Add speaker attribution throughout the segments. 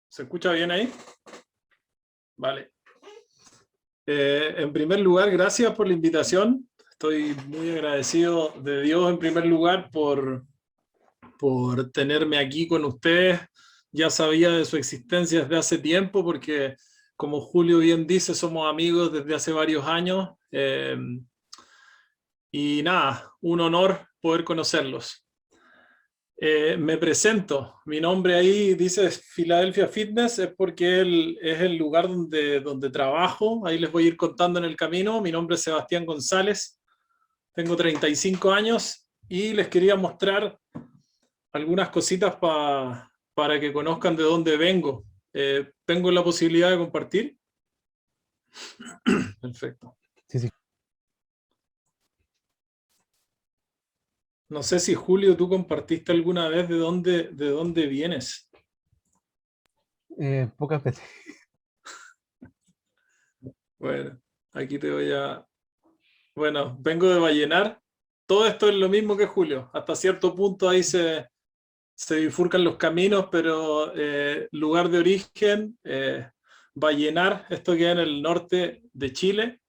Speaker 1: ¿Se escucha bien ahí? Vale. En primer lugar, gracias por la invitación. Estoy muy agradecido de Dios, en primer lugar, por tenerme aquí con ustedes. Ya sabía de su existencia desde hace tiempo, porque, como Julio bien dice, somos amigos desde hace varios años. Y nada, un honor poder conocerlos. Me presento, mi nombre ahí dice Philadelphia Fitness, es porque es el lugar donde trabajo, ahí les voy a ir contando en el camino. Mi nombre es Sebastián González, tengo 35 años y les quería mostrar algunas cositas para que conozcan de dónde vengo. ¿Tengo la posibilidad de compartir? Perfecto.
Speaker 2: Sí, sí.
Speaker 1: No sé si Julio, tú compartiste alguna vez de dónde vienes.
Speaker 2: Pocas veces.
Speaker 1: Bueno, aquí te voy a... Bueno, vengo de Vallenar. Todo esto es lo mismo que Julio. Hasta cierto punto ahí se bifurcan los caminos, pero lugar de origen, Vallenar, esto queda en el norte de Chile.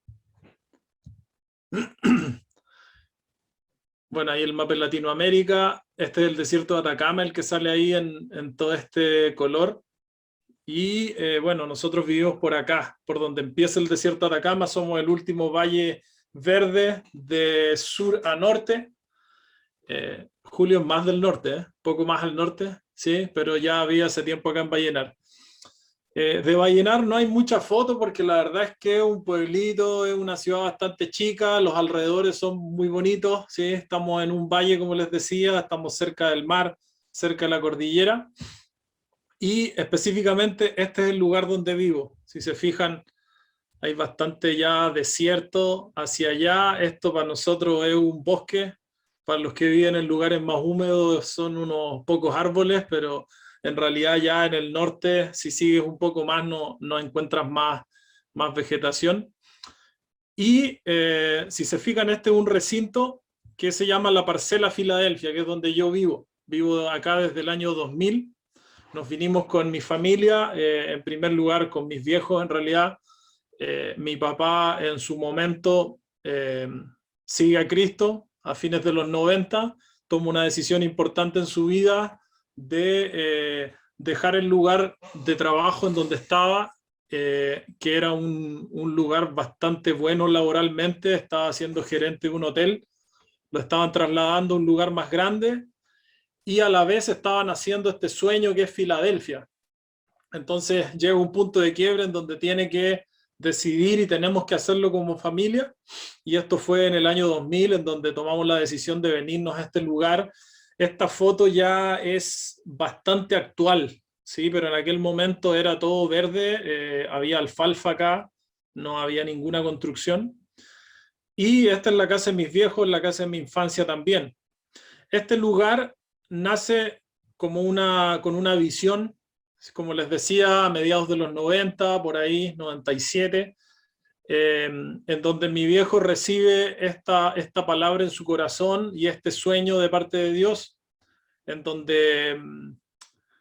Speaker 1: Bueno, ahí el mapa en Latinoamérica. Este es el desierto de Atacama, el que sale ahí en todo este color. Y bueno, nosotros vivimos por acá, por donde empieza el desierto de Atacama. Somos el último valle verde de sur a norte. Julio es más del norte, poco más al norte, sí, pero ya había hace tiempo acá en Vallenar. De Vallenar no hay mucha foto porque la verdad es que es un pueblito, es una ciudad bastante chica, los alrededores son muy bonitos, sí, estamos en un valle, como les decía, estamos cerca del mar, cerca de la cordillera, y específicamente este es el lugar donde vivo. Si se fijan, hay bastante ya desierto hacia allá. Esto para nosotros es un bosque. Para los que viven en lugares más húmedos son unos pocos árboles, pero en realidad ya en el norte, si sigues un poco más, no encuentras más vegetación. Y si se fijan, este es un recinto que se llama la Parcela Filadelfia, que es donde yo vivo. Vivo acá desde el año 2000. Nos vinimos con mi familia, en primer lugar con mis viejos en realidad. Mi papá en su momento sigue a Cristo a fines de los 90, toma una decisión importante en su vida de dejar el lugar de trabajo en donde estaba, que era un lugar bastante bueno laboralmente, estaba siendo gerente de un hotel, lo estaban trasladando a un lugar más grande y a la vez estaban haciendo este sueño que es Filadelfia. Entonces llega un punto de quiebre en donde tiene que decidir y tenemos que hacerlo como familia. Y esto fue en el año 2000, en donde tomamos la decisión de venirnos a este lugar. Esta foto ya es bastante actual, ¿sí? Pero en aquel momento era todo verde, había alfalfa acá, no había ninguna construcción. Y esta es la casa de mis viejos, la casa de mi infancia también. Este lugar nace con una visión, como les decía, a mediados de los 90, por ahí, 97, en donde mi viejo recibe esta palabra en su corazón y este sueño de parte de Dios, en donde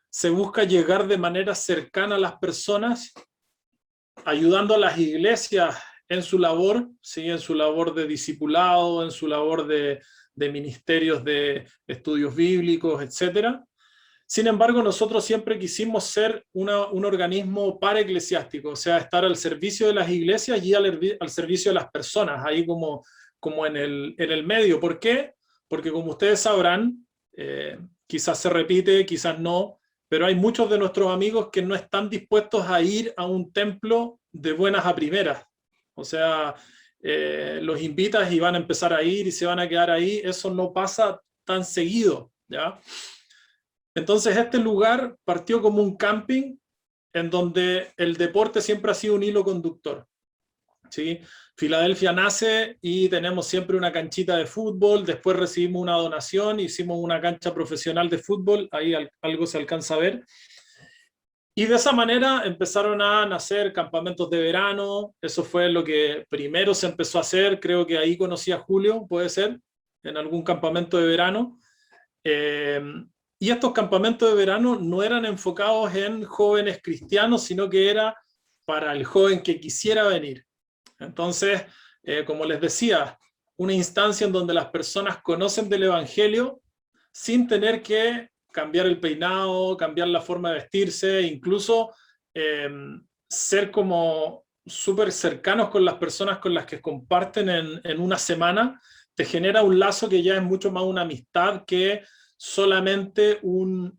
Speaker 1: se busca llegar de manera cercana a las personas, ayudando a las iglesias en su labor, ¿sí? En su labor de discipulado, en su labor de ministerios de estudios bíblicos, etcétera. Sin embargo, nosotros siempre quisimos ser un organismo paraeclesiástico, o sea, estar al servicio de las iglesias y al servicio de las personas, ahí como en el medio. ¿Por qué? Porque como ustedes sabrán, quizás se repite, quizás no, pero hay muchos de nuestros amigos que no están dispuestos a ir a un templo de buenas a primeras. O sea, los invitas y van a empezar a ir y se van a quedar ahí. Eso no pasa tan seguido, ¿ya? Entonces este lugar partió como un camping en donde el deporte siempre ha sido un hilo conductor, ¿sí? Filadelfia nace y tenemos siempre una canchita de fútbol, después recibimos una donación, hicimos una cancha profesional de fútbol, ahí algo se alcanza a ver. Y de esa manera empezaron a nacer campamentos de verano, eso fue lo que primero se empezó a hacer, creo que ahí conocí a Julio, puede ser, en algún campamento de verano. Y estos campamentos de verano no eran enfocados en jóvenes cristianos, sino que era para el joven que quisiera venir. Entonces, como les decía, una instancia en donde las personas conocen del Evangelio sin tener que cambiar el peinado, cambiar la forma de vestirse, incluso ser como súper cercanos con las personas con las que comparten en una semana, te genera un lazo que ya es mucho más una amistad que solamente un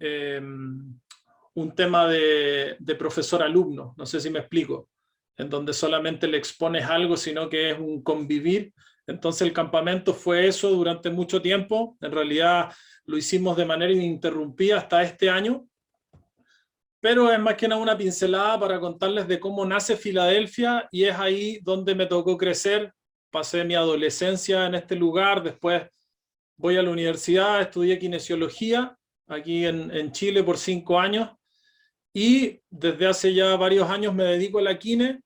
Speaker 1: tema de profesor-alumno. No sé si me explico, en donde solamente le expones algo, sino que es un convivir. Entonces el campamento fue eso durante mucho tiempo. En realidad lo hicimos de manera ininterrumpida hasta este año, pero es más que nada una pincelada para contarles de cómo nace Filadelfia, y es ahí donde me tocó crecer. Pasé mi adolescencia en este lugar, después voy a la universidad, estudié kinesiología aquí en Chile por 5 años, y desde hace ya varios años me dedico a la kine,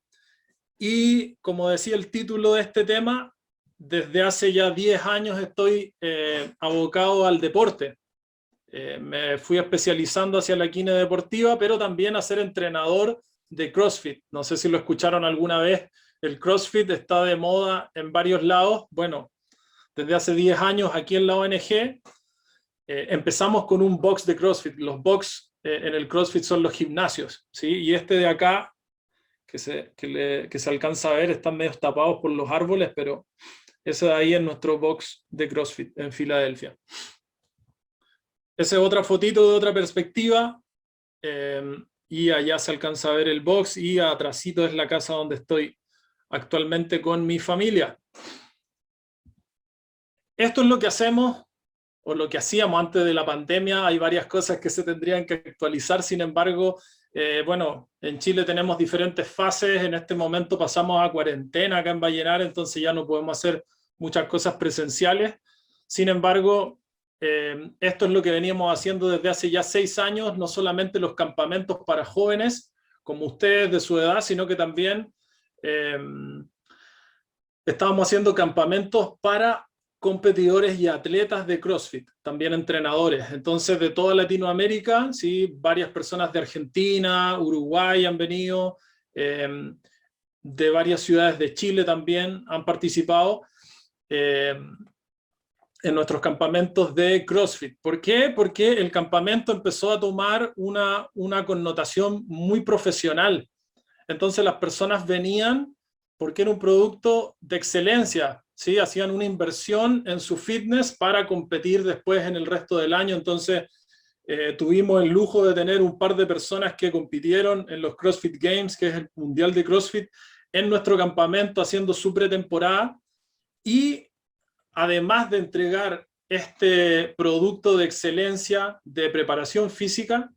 Speaker 1: y como decía el título de este tema, desde hace ya 10 años estoy abocado al deporte. Me fui especializando hacia la kine deportiva, pero también a ser entrenador de CrossFit. No sé si lo escucharon alguna vez. El CrossFit está de moda en varios lados. Bueno, desde hace 10 años aquí en la ONG empezamos con un box de CrossFit. Los box en el CrossFit son los gimnasios, ¿sí? Y este de acá, que se alcanza a ver, están medio tapados por los árboles, pero ese de ahí es nuestro box de CrossFit en Filadelfia. Esa es otra fotito de otra perspectiva, y allá se alcanza a ver el box, y atrásito es la casa donde estoy actualmente con mi familia. Esto es lo que hacemos, o lo que hacíamos antes de la pandemia. Hay varias cosas que se tendrían que actualizar, sin embargo, bueno, en Chile tenemos diferentes fases. En este momento pasamos a cuarentena acá en Vallenar, entonces ya no podemos hacer muchas cosas presenciales. Sin embargo, esto es lo que veníamos haciendo desde hace ya 6 años, no solamente los campamentos para jóvenes, como ustedes de su edad, sino que también estábamos haciendo campamentos para competidores y atletas de CrossFit, también entrenadores. Entonces, de toda Latinoamérica, ¿sí? Varias personas de Argentina, Uruguay han venido, de varias ciudades de Chile también han participado en nuestros campamentos de CrossFit. ¿Por qué? Porque el campamento empezó a tomar una connotación muy profesional. Entonces las personas venían porque era un producto de excelencia, ¿sí? Hacían una inversión en su fitness para competir después en el resto del año. Entonces tuvimos el lujo de tener un par de personas que compitieron en los CrossFit Games, que es el Mundial de CrossFit, en nuestro campamento haciendo su pretemporada. Y además de entregar este producto de excelencia de preparación física,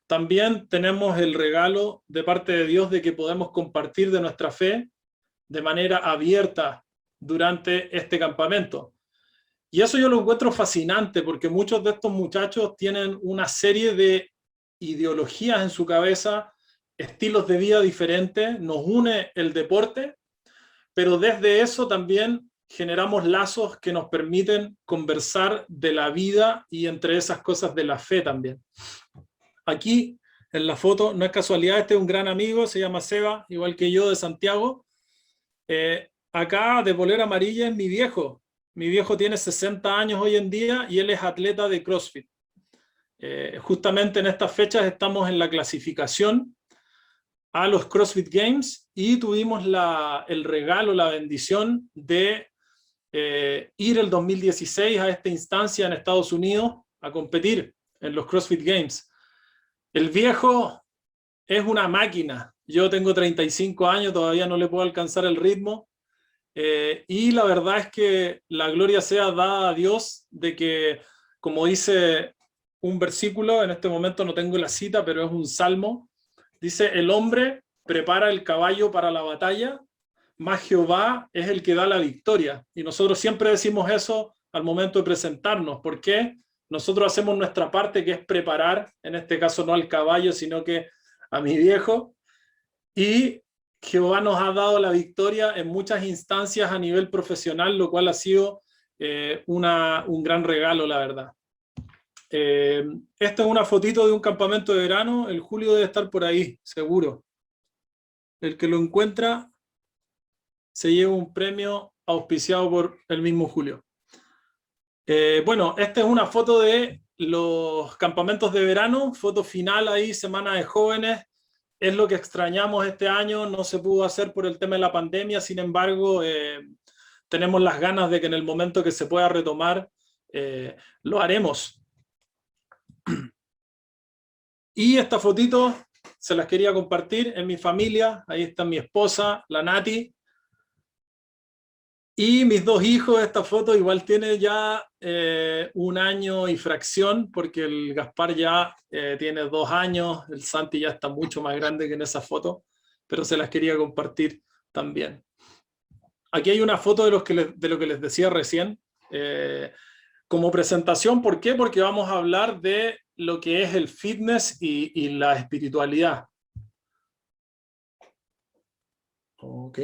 Speaker 1: también tenemos el regalo de parte de Dios de que podemos compartir de nuestra fe de manera abierta durante este campamento. Y eso yo lo encuentro fascinante, porque muchos de estos muchachos tienen una serie de ideologías en su cabeza, estilos de vida diferentes, nos une el deporte, pero desde eso también generamos lazos que nos permiten conversar de la vida, y entre esas cosas de la fe también. Aquí en la foto, no es casualidad, este es un gran amigo, se llama Seba, igual que yo, de Santiago. Acá de polera amarilla es mi viejo. Mi viejo tiene 60 años hoy en día y él es atleta de CrossFit. Justamente en estas fechas estamos en la clasificación a los CrossFit Games, y tuvimos el regalo, la bendición de ir el 2016 a esta instancia en Estados Unidos a competir en los CrossFit Games. El viejo es una máquina. Yo tengo 35 años, todavía no le puedo alcanzar el ritmo. Y la verdad es que la gloria sea dada a Dios de que, como dice un versículo, en este momento no tengo la cita, pero es un salmo, dice: el hombre prepara el caballo para la batalla, mas Jehová es el que da la victoria. Y nosotros siempre decimos eso al momento de presentarnos. ¿Por qué? Nosotros hacemos nuestra parte, que es preparar, en este caso no al caballo, sino que a mi viejo, y Jehová nos ha dado la victoria en muchas instancias a nivel profesional, lo cual ha sido un gran regalo, la verdad. Esta es una fotito de un campamento de verano. El Julio debe estar por ahí, seguro. El que lo encuentra se lleva un premio auspiciado por el mismo Julio. Bueno, esta es una foto de los campamentos de verano, foto final ahí, Semana de Jóvenes. Es lo que extrañamos este año, no se pudo hacer por el tema de la pandemia, sin embargo, tenemos las ganas de que en el momento que se pueda retomar, lo haremos. Y esta fotito se las quería compartir en mi familia. Ahí está mi esposa, la Nati, y mis dos hijos. Esta foto igual tiene ya 1 año y fracción, porque el Gaspar ya tiene 2 años, el Santi ya está mucho más grande que en esa foto, pero se las quería compartir también. Aquí hay una foto de lo que les decía recién, como presentación. ¿Por qué? Porque vamos a hablar de lo que es el fitness y la espiritualidad. Ok.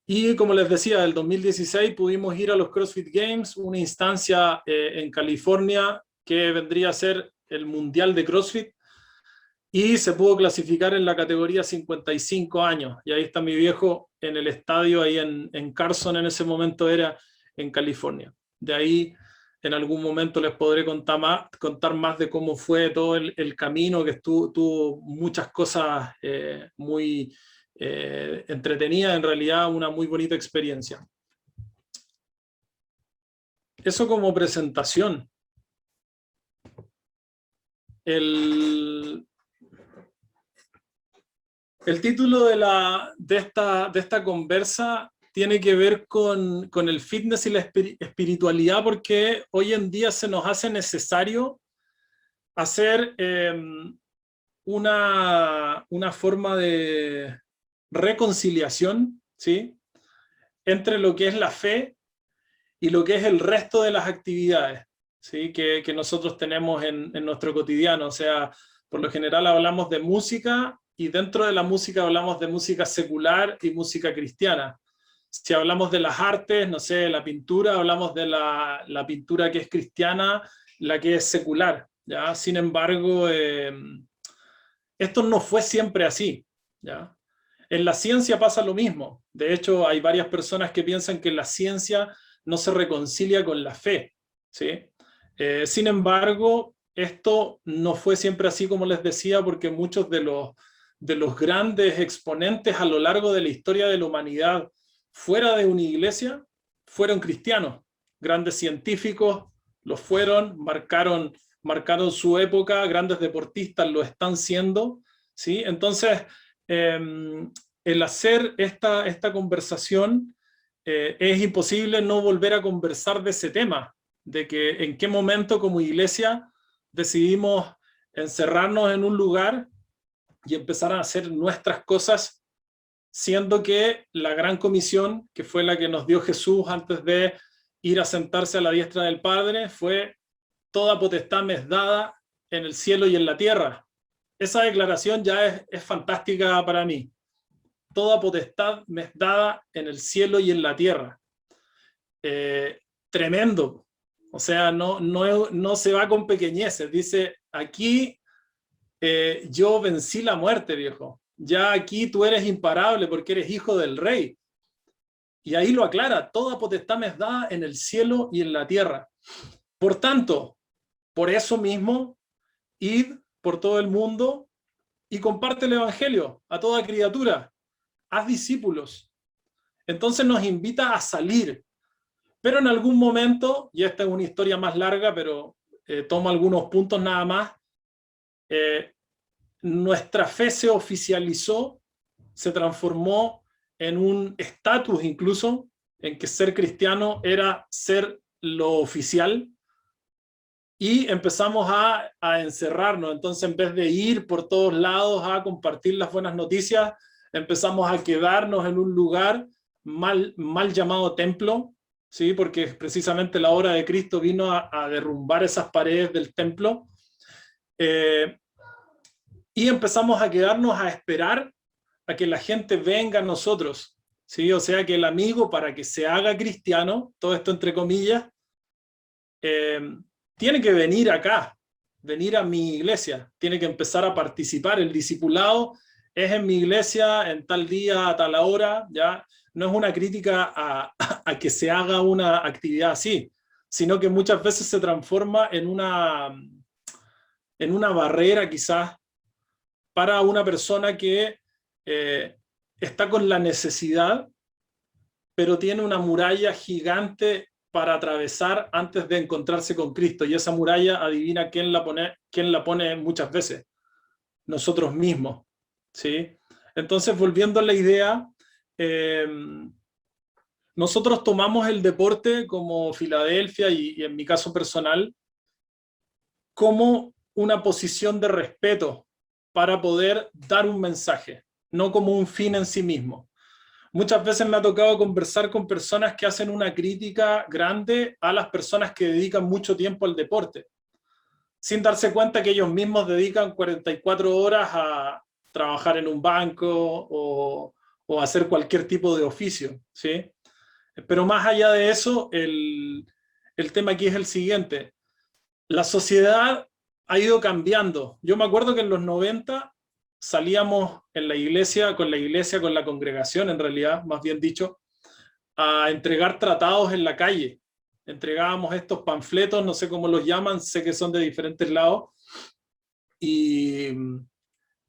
Speaker 1: Y como les decía, el 2016 pudimos ir a los CrossFit Games, una instancia en California que vendría a ser el Mundial de CrossFit, y se pudo clasificar en la categoría 55 años. Y ahí está mi viejo en el estadio, ahí en Carson, en ese momento era en California. De ahí en algún momento les podré contar más de cómo fue todo el camino, que tuvo muchas cosas muy entretenidas, en realidad una muy bonita experiencia. Eso como presentación. El título de esta conversa tiene que ver con el fitness y la espiritualidad, porque hoy en día se nos hace necesario hacer una forma de reconciliación, ¿sí?, entre lo que es la fe y lo que es el resto de las actividades, ¿sí?, que nosotros tenemos en nuestro cotidiano. O sea, por lo general hablamos de música, y dentro de la música hablamos de música secular y música cristiana. Si hablamos de las artes, no sé, la pintura, hablamos de la pintura que es cristiana, la que es secular, ¿ya? Sin embargo, esto no fue siempre así, ¿ya? En la ciencia pasa lo mismo. De hecho, hay varias personas que piensan que la ciencia no se reconcilia con la fe, ¿sí? Sin embargo, esto no fue siempre así, como les decía, porque muchos de los grandes exponentes a lo largo de la historia de la humanidad fuera de una iglesia fueron cristianos. Grandes científicos lo fueron, marcaron su época, grandes deportistas lo están siendo, ¿sí? Entonces, el hacer esta conversación, es imposible no volver a conversar de ese tema, de que en qué momento como iglesia decidimos encerrarnos en un lugar y empezar a hacer nuestras cosas, siendo que la gran comisión, que fue la que nos dio Jesús antes de ir a sentarse a la diestra del Padre, fue: toda potestad me es dada en el cielo y en la tierra. Esa declaración ya es fantástica para mí. Toda potestad me es dada en el cielo y en la tierra. Tremendo. O sea, no se va con pequeñeces. Dice, aquí yo vencí la muerte, viejo. Ya aquí tú eres imparable porque eres hijo del rey. Y ahí lo aclara: toda potestad me es dada en el cielo y en la tierra. Por tanto, por eso mismo, id por todo el mundo y comparte el evangelio a toda criatura. Haz discípulos. Entonces nos invita a salir. Pero en algún momento, y esta es una historia más larga, pero tomo algunos puntos nada más, nuestra fe se oficializó, se transformó en un estatus incluso, en que ser cristiano era ser lo oficial, y empezamos a encerrarnos. Entonces, en vez de ir por todos lados a compartir las buenas noticias, empezamos a quedarnos en un lugar mal llamado templo, ¿sí? Porque precisamente la obra de Cristo vino a derrumbar esas paredes del templo, y empezamos a quedarnos a esperar a que la gente venga a nosotros. ¿sí? O sea que el amigo, para que se haga cristiano, todo esto entre comillas, tiene que venir acá, venir a mi iglesia, tiene que empezar a participar. El discipulado es en mi iglesia, en tal día, a tal hora, ¿ya? No es una crítica a que se haga una actividad así, sino que muchas veces se transforma en una barrera quizás para una persona que está con la necesidad, pero tiene una muralla gigante para atravesar antes de encontrarse con Cristo. Y esa muralla, adivina quién la pone muchas veces: nosotros mismos, ¿sí? Entonces, volviendo a la idea, nosotros tomamos el deporte como Filadelfia y en mi caso personal, como una posición de respeto para poder dar un mensaje, no como un fin en sí mismo. Muchas veces me ha tocado conversar con personas que hacen una crítica grande a las personas que dedican mucho tiempo al deporte, sin darse cuenta que ellos mismos dedican 44 horas a trabajar en un banco o hacer cualquier tipo de oficio, ¿sí? Pero más allá de eso, el tema aquí es el siguiente. La sociedad ha ido cambiando. Yo me acuerdo que en los 90 salíamos en con la congregación, en realidad, más bien dicho, a entregar tratados en la calle. Entregábamos estos panfletos, no sé cómo los llaman, sé que son de diferentes lados, y,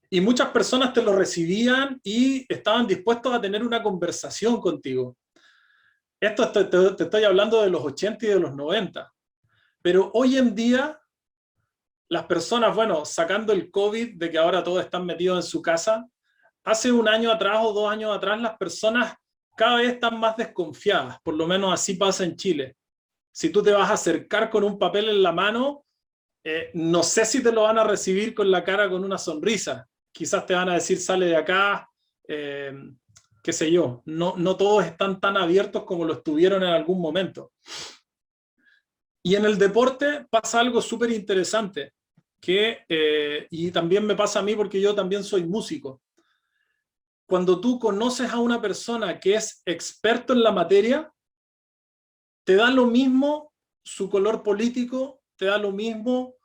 Speaker 1: y muchas personas te lo recibían y estaban dispuestos a tener una conversación contigo. Esto te estoy hablando de los 80 y de los 90. Pero hoy en día, las personas, bueno, sacando el COVID, de que ahora todos están metidos en su casa, hace un año atrás o 2 años atrás, las personas cada vez están más desconfiadas, por lo menos así pasa en Chile. Si tú te vas a acercar con un papel en la mano, no sé si te lo van a recibir con la cara con una sonrisa. Quizás te van a decir, sale de acá, eh, qué sé yo. No, no todos están tan abiertos como lo estuvieron en algún momento. Y en el deporte pasa algo súper interesante, y también me pasa a mí porque yo también soy músico. Cuando tú conoces a una persona que es experto en la materia, te da lo mismo su color político, te da lo mismo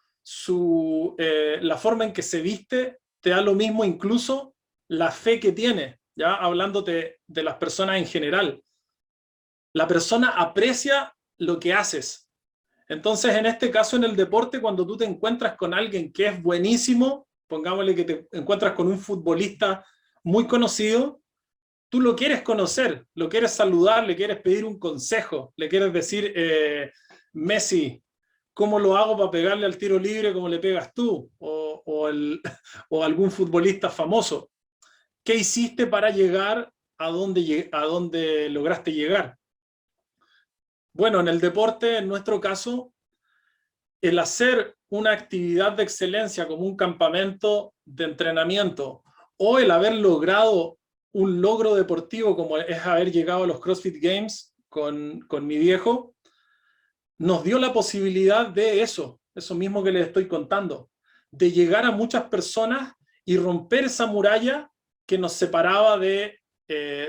Speaker 1: la forma en que se viste, te da lo mismo incluso la fe que tiene, ya hablándote de las personas en general. La persona aprecia lo que haces. Entonces, en este caso, en el deporte, cuando tú te encuentras con alguien que es buenísimo, pongámosle que te encuentras con un futbolista muy conocido, tú lo quieres conocer, lo quieres saludar, le quieres pedir un consejo, le quieres decir, Messi, ¿cómo lo hago para pegarle al tiro libre como le pegas tú? O algún futbolista famoso. ¿Qué hiciste para llegar a donde lograste llegar? Bueno, en el deporte, en nuestro caso, el hacer una actividad de excelencia como un campamento de entrenamiento o el haber logrado un logro deportivo como es haber llegado a los CrossFit Games con mi viejo, nos dio la posibilidad de eso mismo que les estoy contando, de llegar a muchas personas y romper esa muralla que nos separaba de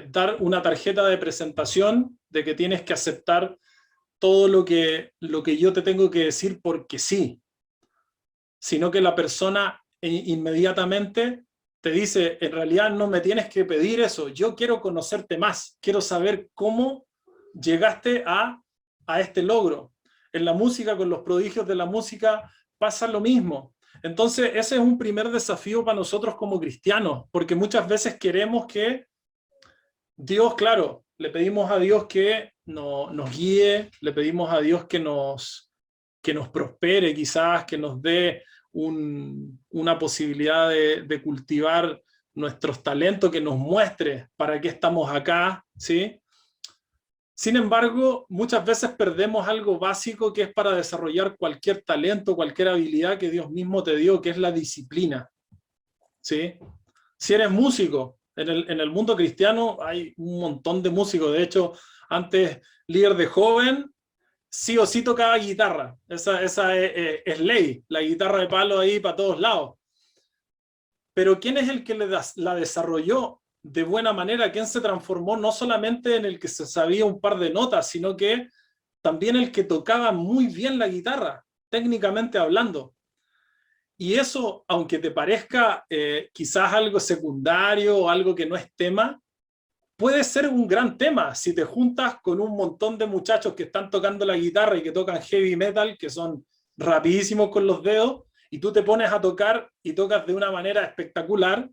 Speaker 1: dar una tarjeta de presentación, de que tienes que aceptar todo lo que yo te tengo que decir porque sí, sino que la persona inmediatamente te dice, en realidad no me tienes que pedir eso, yo quiero conocerte más, quiero saber cómo llegaste a este logro. En la música, con los prodigios de la música, pasa lo mismo. Entonces, ese es un primer desafío para nosotros como cristianos, porque muchas veces queremos que Dios, claro, le pedimos a Dios que nos guíe, le pedimos a Dios que nos prospere, quizás que nos dé una posibilidad de cultivar nuestros talentos, que nos muestre para qué estamos acá, ¿sí? Sin embargo, muchas veces perdemos algo básico que es para desarrollar cualquier talento, cualquier habilidad que Dios mismo te dio, que es la disciplina, ¿sí? Si eres músico, en el mundo cristiano hay un montón de músicos. De hecho, antes, líder de joven, sí o sí tocaba guitarra. Esa es ley, la guitarra de palo ahí para todos lados. Pero ¿quién es el que la desarrolló? de buena manera? ¿Quién se transformó no solamente en el que se sabía un par de notas, sino que también el que tocaba muy bien la guitarra, técnicamente hablando? Y eso, aunque te parezca quizás algo secundario o algo que no es tema, puede ser un gran tema si te juntas con un montón de muchachos que están tocando la guitarra y que tocan heavy metal, que son rapidísimos con los dedos, y tú te pones a tocar y tocas de una manera espectacular.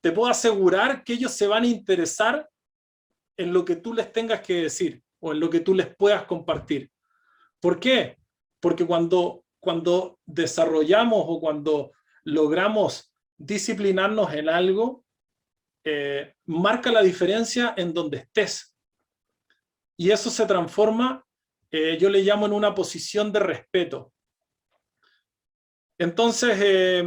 Speaker 1: Te puedo asegurar que ellos se van a interesar en lo que tú les tengas que decir o en lo que tú les puedas compartir. ¿Por qué? Porque cuando desarrollamos o cuando logramos disciplinarnos en algo, marca la diferencia en donde estés. Y eso se transforma, yo le llamo, en una posición de respeto. Entonces,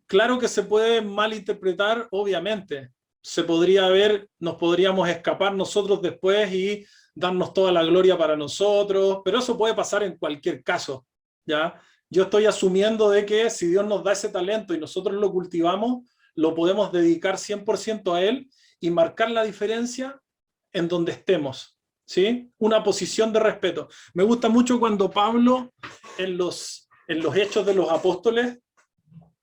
Speaker 1: claro que se puede malinterpretar, obviamente. Se podría ver, nos podríamos escapar nosotros después y darnos toda la gloria para nosotros, pero eso puede pasar en cualquier caso, ¿ya? Yo estoy asumiendo de que si Dios nos da ese talento y nosotros lo cultivamos, lo podemos dedicar 100% a Él y marcar la diferencia en donde estemos, ¿sí? Una posición de respeto. Me gusta mucho cuando Pablo, en los Hechos de los Apóstoles,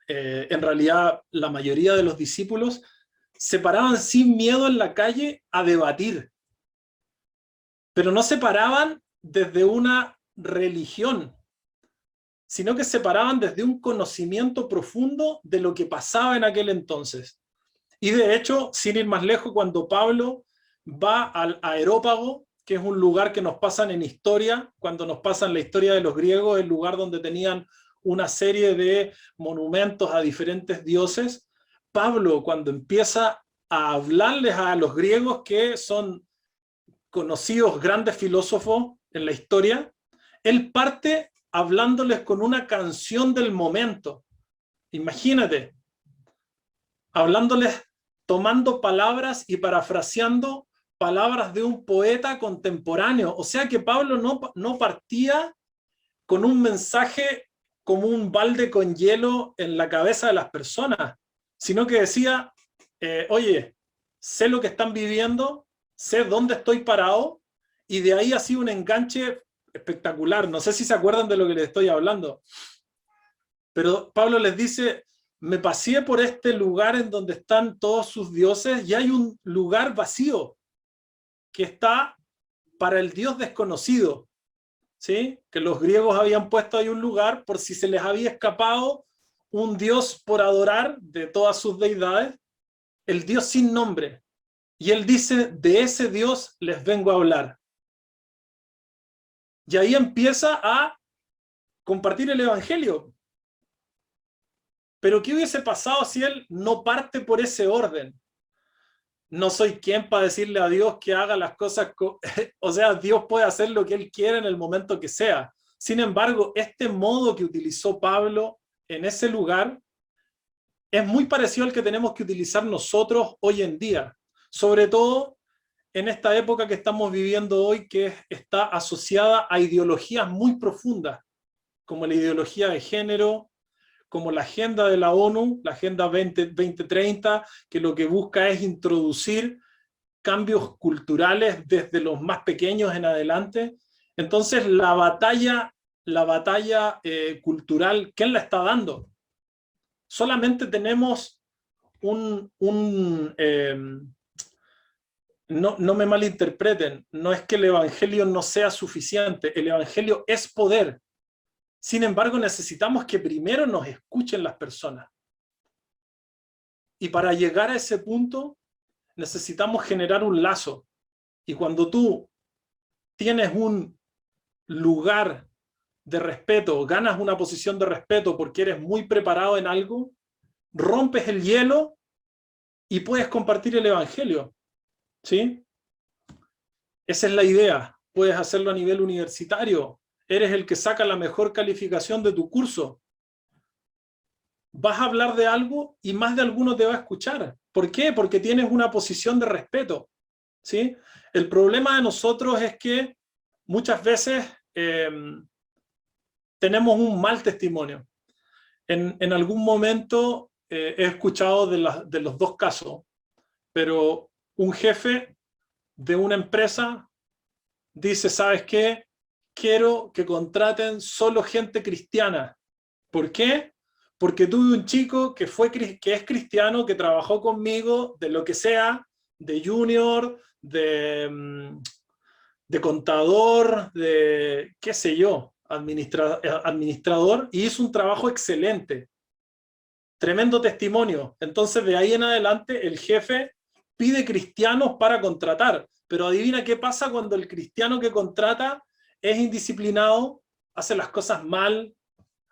Speaker 1: en realidad la mayoría de los discípulos, se paraban sin miedo en la calle a debatir, pero no se paraban desde una religión, sino que se paraban desde un conocimiento profundo de lo que pasaba en aquel entonces. Y de hecho, sin ir más lejos, cuando Pablo va al Areópago, que es un lugar que nos pasan en historia, cuando nos pasan la historia de los griegos, el lugar donde tenían una serie de monumentos a diferentes dioses, Pablo, cuando empieza a hablarles a los griegos, que son conocidos grandes filósofos en la historia, él parte hablándoles con una canción del momento. Imagínate, hablándoles, tomando palabras y parafraseando palabras de un poeta contemporáneo. O sea que Pablo no partía con un mensaje como un balde con hielo en la cabeza de las personas, sino que decía, oye, sé lo que están viviendo, sé dónde estoy parado, y de ahí ha sido un enganche espectacular. No sé si se acuerdan de lo que les estoy hablando, pero Pablo les dice, me paseé por este lugar en donde están todos sus dioses y hay un lugar vacío que está para el Dios desconocido, ¿sí? Que los griegos habían puesto ahí un lugar por si se les había escapado un Dios por adorar de todas sus deidades, el Dios sin nombre. Y él dice, de ese Dios les vengo a hablar. Y ahí empieza a compartir el evangelio. Pero ¿qué hubiese pasado si él no parte por ese orden? No soy quien para decirle a Dios que haga las cosas, o sea, Dios puede hacer lo que Él quiera en el momento que sea. Sin embargo, este modo que utilizó Pablo en ese lugar es muy parecido al que tenemos que utilizar nosotros hoy en día, sobre todo en esta época que estamos viviendo hoy, que está asociada a ideologías muy profundas, como la ideología de género, como la agenda de la ONU, la Agenda 2030, que lo que busca es introducir cambios culturales desde los más pequeños en adelante. Entonces, la batalla cultural, ¿quién la está dando? Solamente tenemos no me malinterpreten, no es que el evangelio no sea suficiente, el evangelio es poder. Sin embargo, necesitamos que primero nos escuchen las personas. Y para llegar a ese punto, necesitamos generar un lazo. Y cuando tú tienes un lugar de respeto, ganas una posición de respeto porque eres muy preparado en algo, rompes el hielo y puedes compartir el evangelio, ¿sí? Esa es la idea. Puedes hacerlo a nivel universitario. Eres el que saca la mejor calificación de tu curso. Vas a hablar de algo y más de alguno te va a escuchar. ¿Por qué? Porque tienes una posición de respeto, ¿sí? El problema de nosotros es que muchas veces tenemos un mal testimonio. En algún momento he escuchado de los dos casos, pero un jefe de una empresa dice, ¿sabes qué? Quiero que contraten solo gente cristiana. ¿Por qué? Porque tuve un chico que es cristiano, que trabajó conmigo, de lo que sea, de junior, de contador, de qué sé yo, administrador, y hizo un trabajo excelente. Tremendo testimonio. Entonces, de ahí en adelante, el jefe pide cristianos para contratar. Pero adivina qué pasa cuando el cristiano que contrata es indisciplinado, hace las cosas mal,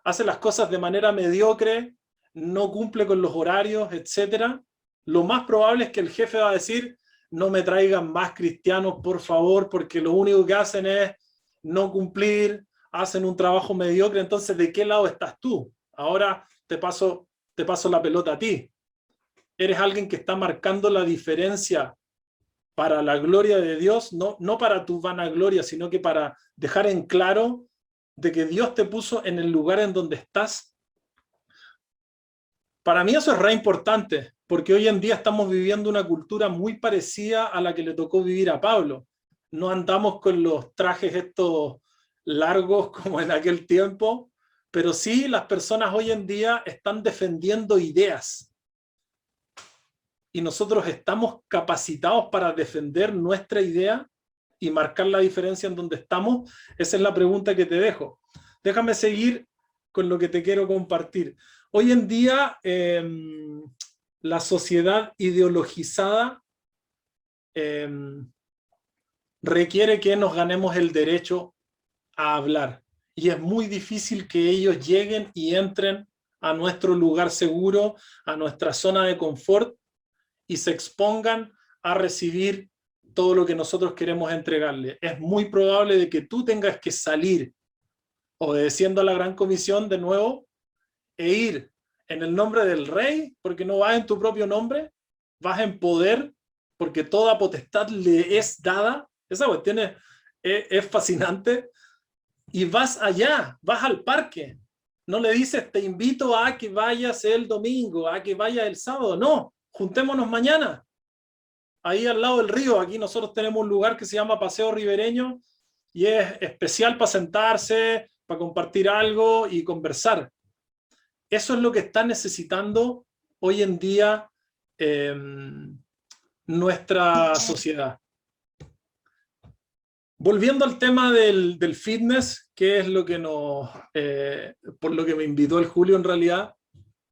Speaker 1: hace las cosas de manera mediocre, no cumple con los horarios, etc. Lo más probable es que el jefe va a decir, no me traigan más cristianos, por favor, porque lo único que hacen es no cumplir, hacen un trabajo mediocre. Entonces, ¿de qué lado estás tú? Ahora te paso la pelota a ti. Eres alguien que está marcando la diferencia para la gloria de Dios, no para tu vanagloria, sino que para dejar en claro de que Dios te puso en el lugar en donde estás. Para mí eso es re importante, porque hoy en día estamos viviendo una cultura muy parecida a la que le tocó vivir a Pablo. No andamos con los trajes estos largos como en aquel tiempo, pero sí las personas hoy en día están defendiendo ideas. Y nosotros estamos capacitados para defender nuestra idea y marcar la diferencia en donde estamos. Esa es la pregunta que te dejo. Déjame seguir con lo que te quiero compartir. Hoy en día, la sociedad ideologizada requiere que nos ganemos el derecho a hablar. Y es muy difícil que ellos lleguen y entren a nuestro lugar seguro, a nuestra zona de confort, y se expongan a recibir todo lo que nosotros queremos entregarle. Es muy probable de que tú tengas que salir, obedeciendo a la gran comisión de nuevo, e ir en el nombre del rey, porque no vas en tu propio nombre, vas en poder, porque toda potestad le es dada. Esa cuestión es fascinante. Y vas allá, vas al parque. No le dices, te invito a que vayas el domingo, a que vayas el sábado. No, juntémonos mañana. Ahí al lado del río, aquí nosotros tenemos un lugar que se llama Paseo Ribereño y es especial para sentarse, para compartir algo y conversar. Eso es lo que está necesitando hoy en día nuestra sociedad. Volviendo al tema del fitness, que es lo que por lo que me invitó el Julio en realidad.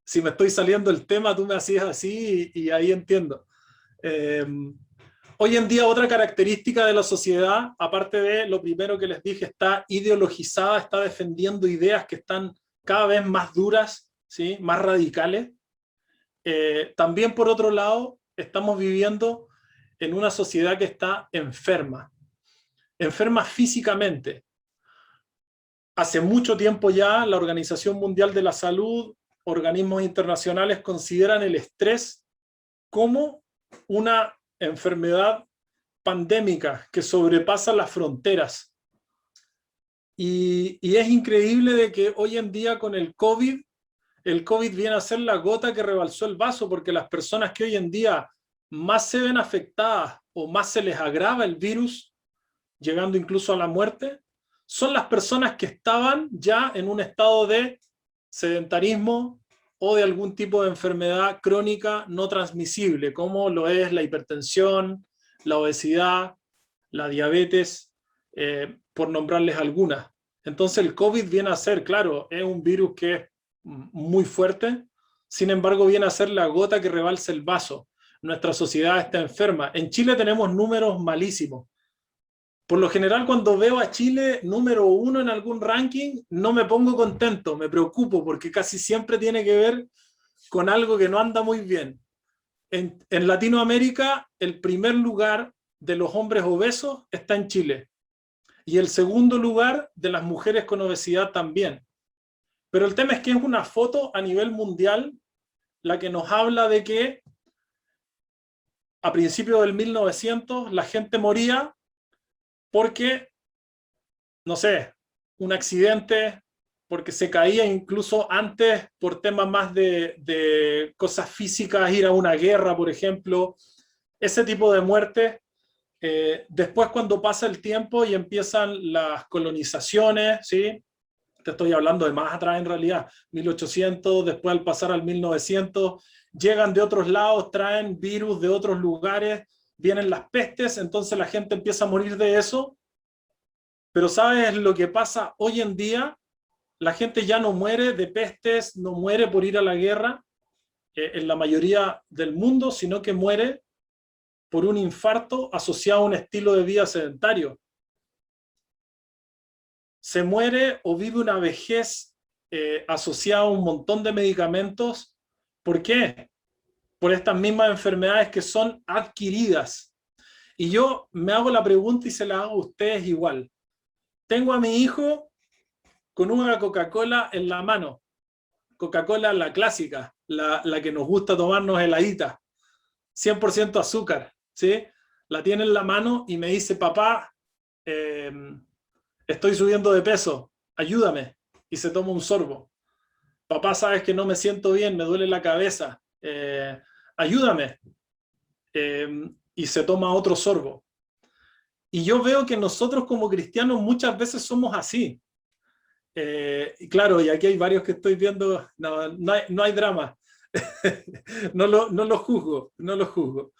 Speaker 1: Si me estoy saliendo del tema, tú me hacías así y ahí entiendo. Hoy en día otra característica de la sociedad, aparte de lo primero que les dije, está ideologizada, está defendiendo ideas que están cada vez más duras, ¿sí? Más radicales. También por otro lado, estamos viviendo en una sociedad que está enferma físicamente. Hace mucho tiempo ya la Organización Mundial de la Salud, organismos internacionales consideran el estrés como una enfermedad pandémica que sobrepasa las fronteras. Y es increíble de que hoy en día con el COVID viene a ser la gota que rebalsó el vaso, porque las personas que hoy en día más se ven afectadas o más se les agrava el virus, llegando incluso a la muerte, son las personas que estaban ya en un estado de sedentarismo o de algún tipo de enfermedad crónica no transmisible, como lo es la hipertensión, la obesidad, la diabetes, por nombrarles algunas. Entonces el COVID viene a ser, claro, es un virus que es muy fuerte, sin embargo viene a ser la gota que rebalsa el vaso. Nuestra sociedad está enferma. En Chile tenemos números malísimos. Por lo general, cuando veo a Chile número 1 en algún ranking, no me pongo contento, me preocupo, porque casi siempre tiene que ver con algo que no anda muy bien. En Latinoamérica, el primer lugar de los hombres obesos está en Chile, y el segundo lugar de las mujeres con obesidad también. Pero el tema es que es una foto a nivel mundial la que nos habla de que a principios del 1900 la gente moría porque, no sé, un accidente, porque se caía incluso antes por temas más de cosas físicas, ir a una guerra, por ejemplo, ese tipo de muertes. Después, cuando pasa el tiempo y empiezan las colonizaciones, ¿sí? Te estoy hablando de más atrás en realidad, 1800, después al pasar al 1900, llegan de otros lados, traen virus de otros lugares, vienen las pestes, entonces la gente empieza a morir de eso. Pero ¿sabes lo que pasa hoy en día? La gente ya no muere de pestes, no muere por ir a la guerra en la mayoría del mundo, sino que muere por un infarto asociado a un estilo de vida sedentario. Se muere o vive una vejez asociada a un montón de medicamentos. ¿Por qué? Por estas mismas enfermedades que son adquiridas. Y yo me hago la pregunta y se la hago a ustedes igual. Tengo a mi hijo con una Coca-Cola en la mano. Coca-Cola la clásica, la que nos gusta tomarnos heladita. 100% azúcar, ¿sí? La tiene en la mano y me dice, papá, estoy subiendo de peso, ayúdame. Y se toma un sorbo. Papá, sabes que no me siento bien, me duele la cabeza, ayúdame. Y se toma otro sorbo. Y yo veo que nosotros como cristianos muchas veces somos así. Y claro, y aquí hay varios que estoy viendo, no hay drama. No lo juzgo, no lo juzgo.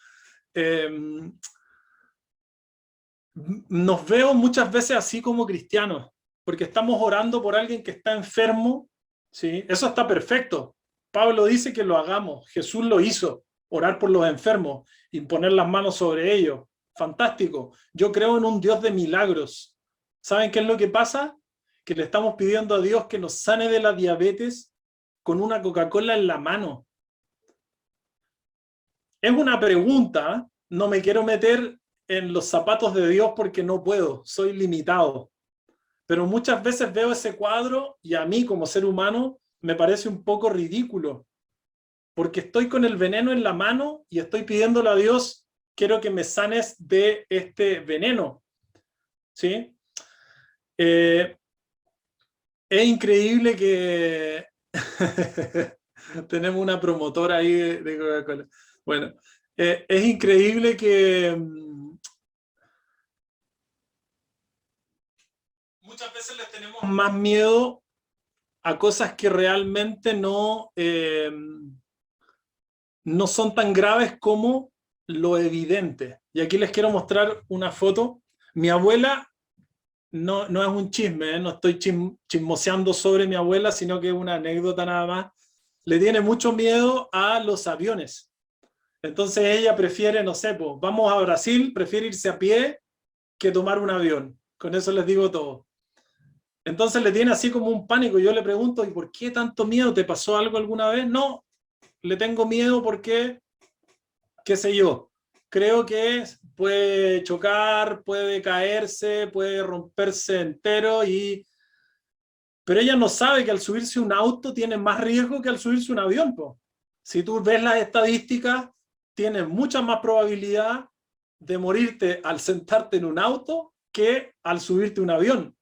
Speaker 1: Nos veo muchas veces así como cristianos, porque estamos orando por alguien que está enfermo, ¿sí? Eso está perfecto. Pablo dice que lo hagamos, Jesús lo hizo, orar por los enfermos, imponer las manos sobre ellos. Fantástico. Yo creo en un Dios de milagros. ¿Saben qué es lo que pasa? Que le estamos pidiendo a Dios que nos sane de la diabetes con una Coca-Cola en la mano. Es una pregunta, no me quiero meter en los zapatos de Dios porque no puedo, soy limitado. Pero muchas veces veo ese cuadro y a mí como ser humano me parece un poco ridículo, porque estoy con el veneno en la mano y estoy pidiéndole a Dios, quiero que me sanes de este veneno. ¿Sí? Es increíble que tenemos una promotora ahí de Coca-Cola. Bueno, es increíble que muchas veces les tenemos más miedo a cosas que realmente no son tan graves como lo evidente. Y aquí les quiero mostrar una foto. Mi abuela no es un chisme, no estoy chismoseando sobre mi abuela, sino que es una anécdota nada más. Le tiene mucho miedo a los aviones. Entonces ella prefiere, no sé, pues, vamos a Brasil, prefiere irse a pie que tomar un avión. Con eso les digo todo. Entonces le tiene así como un pánico. Yo le pregunto, ¿y por qué tanto miedo? ¿Te pasó algo alguna vez? No, le tengo miedo porque, qué sé yo, creo que puede chocar, puede caerse, puede romperse entero, pero ella no sabe que al subirse un auto tiene más riesgo que al subirse un avión, po. Si tú ves las estadísticas, tienes mucha más probabilidad de morirte al sentarte en un auto que al subirte a un avión.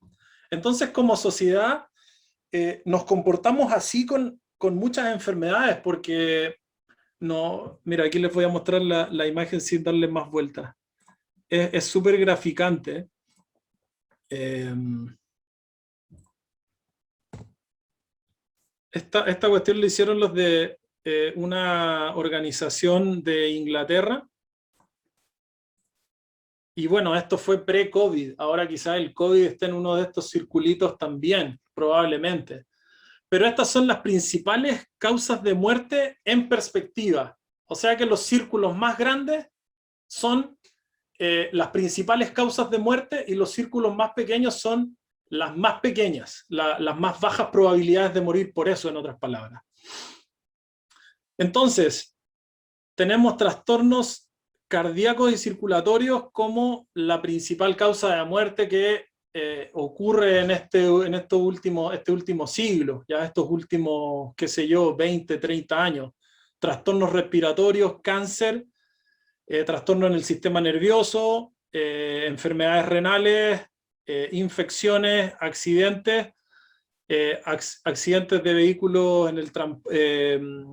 Speaker 1: Entonces, como sociedad, nos comportamos así con muchas enfermedades, porque no, mira, aquí les voy a mostrar la imagen sin darle más vueltas. Es súper graficante. Esta cuestión lo hicieron los de una organización de Inglaterra. Y bueno, esto fue pre-COVID. Ahora quizás el COVID esté en uno de estos circulitos también, probablemente. Pero estas son las principales causas de muerte en perspectiva. O sea que los círculos más grandes son las principales causas de muerte y los círculos más pequeños son las más pequeñas, las más bajas probabilidades de morir por eso, en otras palabras. Entonces, tenemos trastornos cardíacos y circulatorios como la principal causa de muerte que ocurre en este último siglo, ya estos últimos, qué sé yo, 20, 30 años. Trastornos respiratorios, cáncer, trastornos en el sistema nervioso, enfermedades renales, infecciones, accidentes. accidentes de vehículos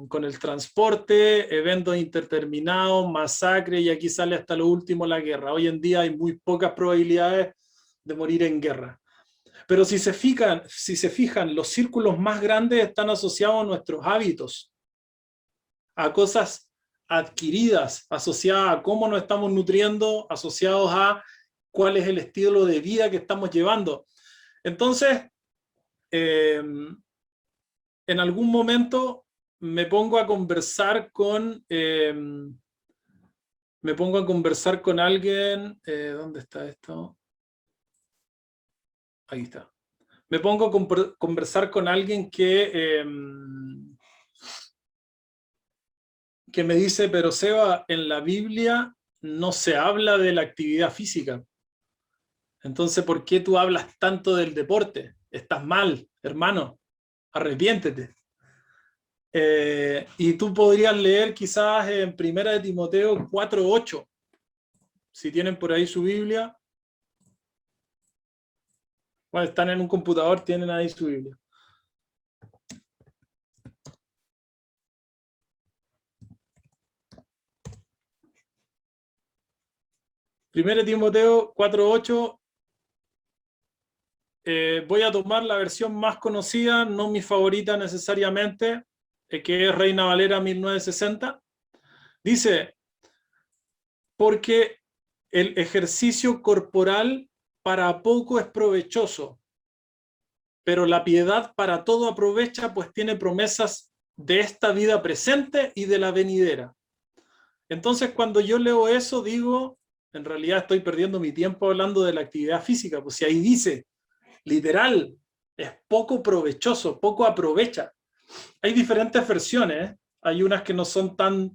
Speaker 1: con el transporte, eventos interterminados, masacre, y aquí sale hasta lo último la guerra. Hoy en día hay muy pocas probabilidades de morir en guerra. Pero si se fijan, los círculos más grandes están asociados a nuestros hábitos, a cosas adquiridas, asociadas a cómo nos estamos nutriendo, asociados a cuál es el estilo de vida que estamos llevando. Entonces, en algún momento me pongo a conversar con alguien. ¿Dónde está esto? Ahí está. Me pongo a conversar con alguien que me dice, pero Seba, en la Biblia no se habla de la actividad física. Entonces, ¿por qué tú hablas tanto del deporte? Estás mal, hermano. Arrepiéntete. Y tú podrías leer quizás en Primera de Timoteo 4:8. Si tienen por ahí su Biblia. Bueno, están en un computador, tienen ahí su Biblia. Primera de Timoteo 4:8. Voy a tomar la versión más conocida, no mi favorita necesariamente, que es Reina Valera 1960. Dice, porque el ejercicio corporal para poco es provechoso, pero la piedad para todo aprovecha, pues tiene promesas de esta vida presente y de la venidera. Entonces, cuando yo leo eso, digo, en realidad estoy perdiendo mi tiempo hablando de la actividad física, pues si ahí dice, literal, es poco provechoso, poco aprovecha. Hay diferentes versiones, ¿eh? Hay unas que no son tan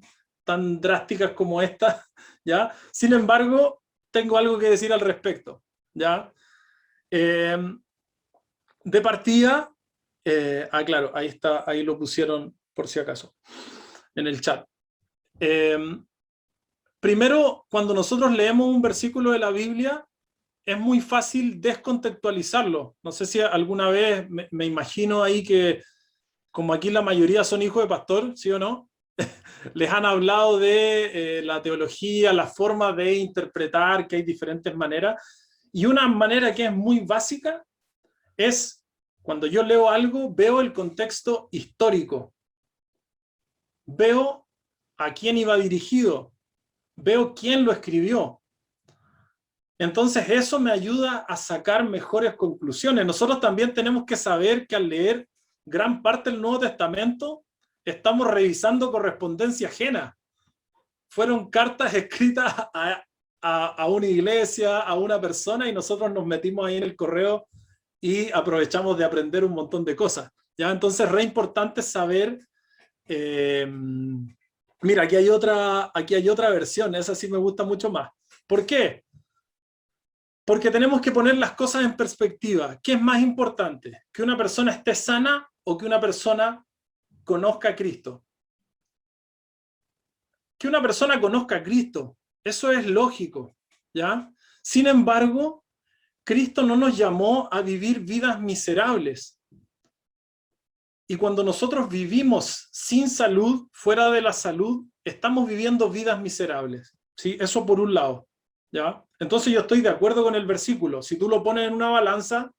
Speaker 1: drásticas como esta, ¿ya? Sin embargo, tengo algo que decir al respecto, ¿ya? De partida, claro, ahí está, ahí lo pusieron por si acaso, en el chat. Primero, cuando nosotros leemos un versículo de la Biblia, es muy fácil descontextualizarlo. No sé si alguna vez me imagino ahí que, como aquí la mayoría son hijos de pastor, ¿sí o no? Les han hablado de la teología, la forma de interpretar, que hay diferentes maneras. Y una manera que es muy básica es, cuando yo leo algo, veo el contexto histórico. Veo a quién iba dirigido. Veo quién lo escribió. Entonces eso me ayuda a sacar mejores conclusiones. Nosotros también tenemos que saber que al leer gran parte del Nuevo Testamento estamos revisando correspondencia ajena. Fueron cartas escritas a una iglesia, a una persona, y nosotros nos metimos ahí en el correo y aprovechamos de aprender un montón de cosas. ¿Ya? Entonces, re importante saber. Mira, aquí hay otra versión, esa sí me gusta mucho más. ¿Por qué? Porque tenemos que poner las cosas en perspectiva. ¿Qué es más importante? ¿Que una persona esté sana o que una persona conozca a Cristo? Que una persona conozca a Cristo. Eso es lógico, ¿ya? Sin embargo, Cristo no nos llamó a vivir vidas miserables. Y cuando nosotros vivimos sin salud, fuera de la salud, estamos viviendo vidas miserables, ¿sí? Eso por un lado, ¿ya? Entonces yo estoy de acuerdo con el versículo. Si tú lo pones en una balanza,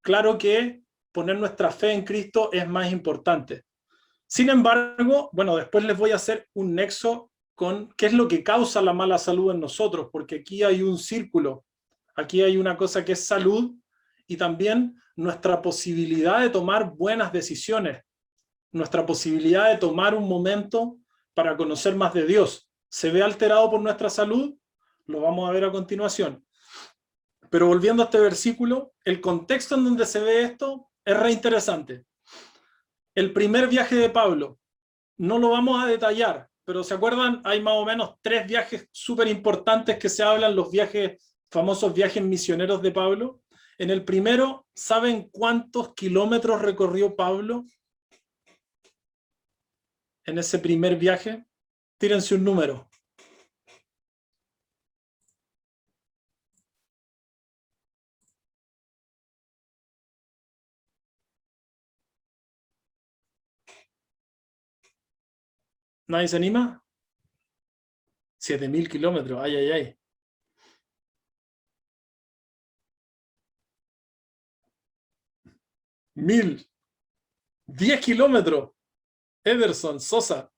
Speaker 1: claro que poner nuestra fe en Cristo es más importante. Sin embargo, bueno, después les voy a hacer un nexo con qué es lo que causa la mala salud en nosotros, porque aquí hay un círculo, aquí hay una cosa que es salud y también nuestra posibilidad de tomar buenas decisiones, nuestra posibilidad de tomar un momento para conocer más de Dios. ¿Se ve alterado por nuestra salud? Lo vamos a ver a continuación. Pero volviendo a este versículo, el contexto en donde se ve esto es re interesante. El primer viaje de Pablo, no lo vamos a detallar, pero ¿se acuerdan? Hay más o menos 3 viajes súper importantes que se hablan, los famosos viajes misioneros de Pablo. En el primero, ¿saben cuántos kilómetros recorrió Pablo en ese primer viaje? Tírense un número. ¿Nadie se anima? 7.000 kilómetros, ay, ay, ay. 1.000, 10 kilómetros. Ederson, Sosa,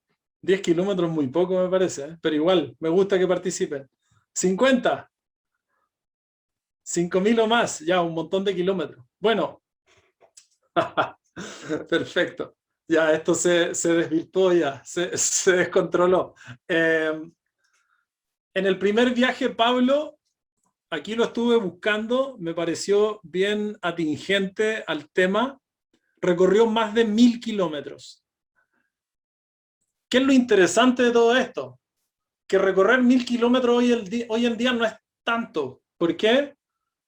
Speaker 1: 10 kilómetros muy poco me parece, ¿eh? Pero igual, me gusta que participen. 50, 5.000 o más, ya un montón de kilómetros. Bueno, perfecto. Ya, esto se desvirtuó ya, se descontroló. En el primer viaje, Pablo, aquí lo estuve buscando, me pareció bien atingente al tema, recorrió más de 1.000 kilómetros. ¿Qué es lo interesante de todo esto? Que recorrer 1.000 kilómetros hoy en día no es tanto. ¿Por qué?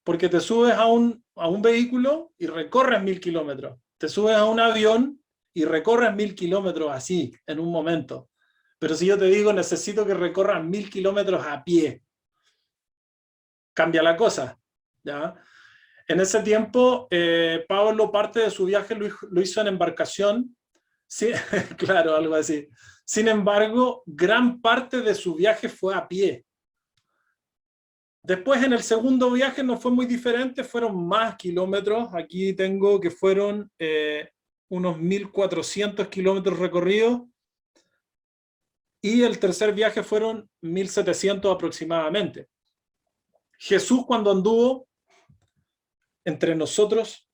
Speaker 1: Porque te subes a un vehículo y recorres 1.000 kilómetros. Te subes a un avión y recorres 1.000 kilómetros así, en un momento. Pero si yo te digo, necesito que recorras 1.000 kilómetros a pie, cambia la cosa, ¿ya? En ese tiempo, Pablo parte de su viaje lo hizo en embarcación. Sí, claro, algo así. Sin embargo, gran parte de su viaje fue a pie. Después, en el segundo viaje no fue muy diferente, fueron más kilómetros. Aquí tengo que fueron unos 1.400 kilómetros recorridos. Y el tercer viaje fueron 1.700 aproximadamente. Jesús, cuando anduvo entre nosotros,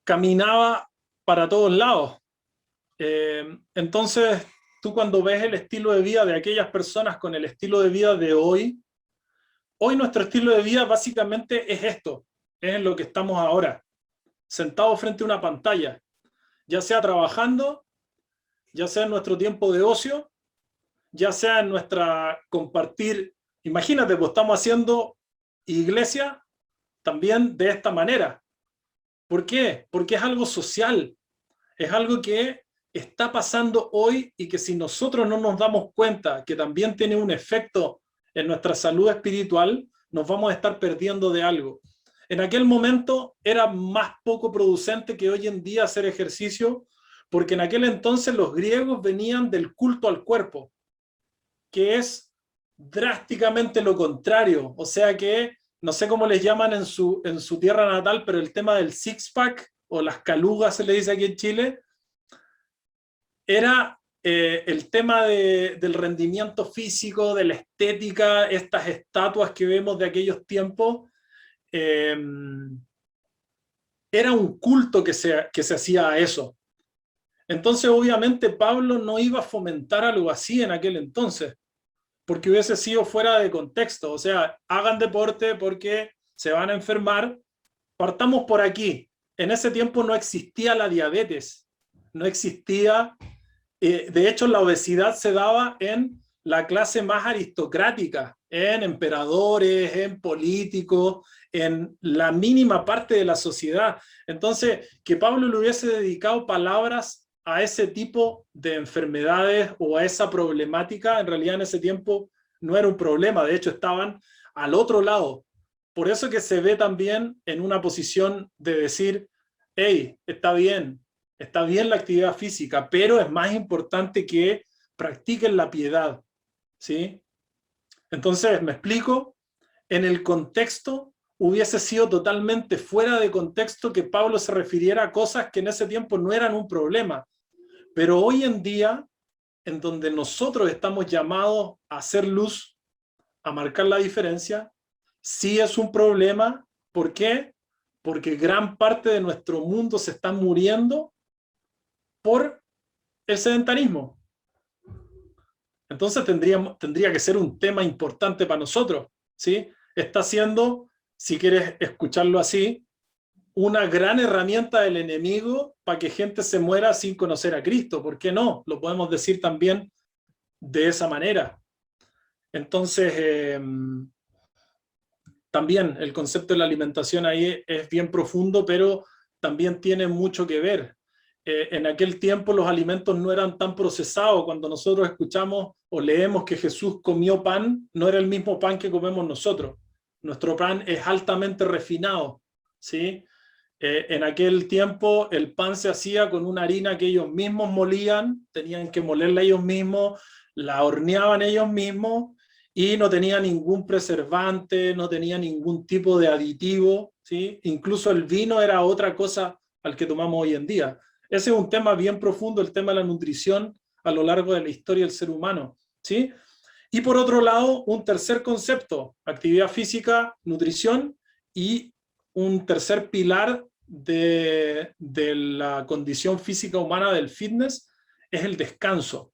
Speaker 1: caminaba para todos lados. Entonces, tú cuando ves el estilo de vida de aquellas personas con el estilo de vida de hoy nuestro estilo de vida básicamente es esto, es en lo que estamos ahora, sentados frente a una pantalla, ya sea trabajando, ya sea en nuestro tiempo de ocio, ya sea en nuestra compartir. Imagínate, pues estamos haciendo iglesia también de esta manera. ¿Por qué? Porque es algo social, es algo que está pasando hoy y que si nosotros no nos damos cuenta que también tiene un efecto en nuestra salud espiritual, nos vamos a estar perdiendo de algo. En aquel momento era más poco producente que hoy en día hacer ejercicio, porque en aquel entonces los griegos venían del culto al cuerpo, que es drásticamente lo contrario. O sea que, no sé cómo les llaman en su tierra natal, pero el tema del six-pack o las calugas se le dice aquí en Chile, era el tema del rendimiento físico, de la estética, estas estatuas que vemos de aquellos tiempos, eh, era un culto que se hacía a eso. Entonces, obviamente, Pablo no iba a fomentar algo así en aquel entonces, porque hubiese sido fuera de contexto. O sea, hagan deporte porque se van a enfermar. Partamos por aquí. En ese tiempo no existía la diabetes, no existía. De hecho, la obesidad se daba en la clase más aristocrática, en emperadores, en políticos, en la mínima parte de la sociedad. Entonces, que Pablo le hubiese dedicado palabras a ese tipo de enfermedades o a esa problemática, en realidad en ese tiempo no era un problema, de hecho estaban al otro lado. Por eso que se ve también en una posición de decir, hey, está bien la actividad física, pero es más importante que practiquen la piedad, ¿sí? Entonces, ¿me explico? En el contexto hubiese sido totalmente fuera de contexto que Pablo se refiriera a cosas que en ese tiempo no eran un problema. Pero hoy en día, en donde nosotros estamos llamados a hacer luz, a marcar la diferencia, sí es un problema. ¿Por qué? Porque gran parte de nuestro mundo se está muriendo por el sedentarismo. Entonces tendría que ser un tema importante para nosotros, ¿sí? Está siendo, si quieres escucharlo así, una gran herramienta del enemigo para que gente se muera sin conocer a Cristo. ¿Por qué no? Lo podemos decir también de esa manera. Entonces, también el concepto de la alimentación ahí es bien profundo, pero también tiene mucho que ver. En aquel tiempo los alimentos no eran tan procesados. Cuando nosotros escuchamos o leemos que Jesús comió pan, no era el mismo pan que comemos nosotros. Nuestro pan es altamente refinado, ¿sí? En aquel tiempo el pan se hacía con una harina que ellos mismos molían, tenían que molerla ellos mismos, la horneaban ellos mismos y no tenía ningún preservante, no tenía ningún tipo de aditivo, ¿sí? Incluso el vino era otra cosa al que tomamos hoy en día. Ese es un tema bien profundo, el tema de la nutrición a lo largo de la historia del ser humano, ¿sí? Y por otro lado, un tercer concepto, actividad física, nutrición, y un tercer pilar de la condición física humana del fitness es el descanso.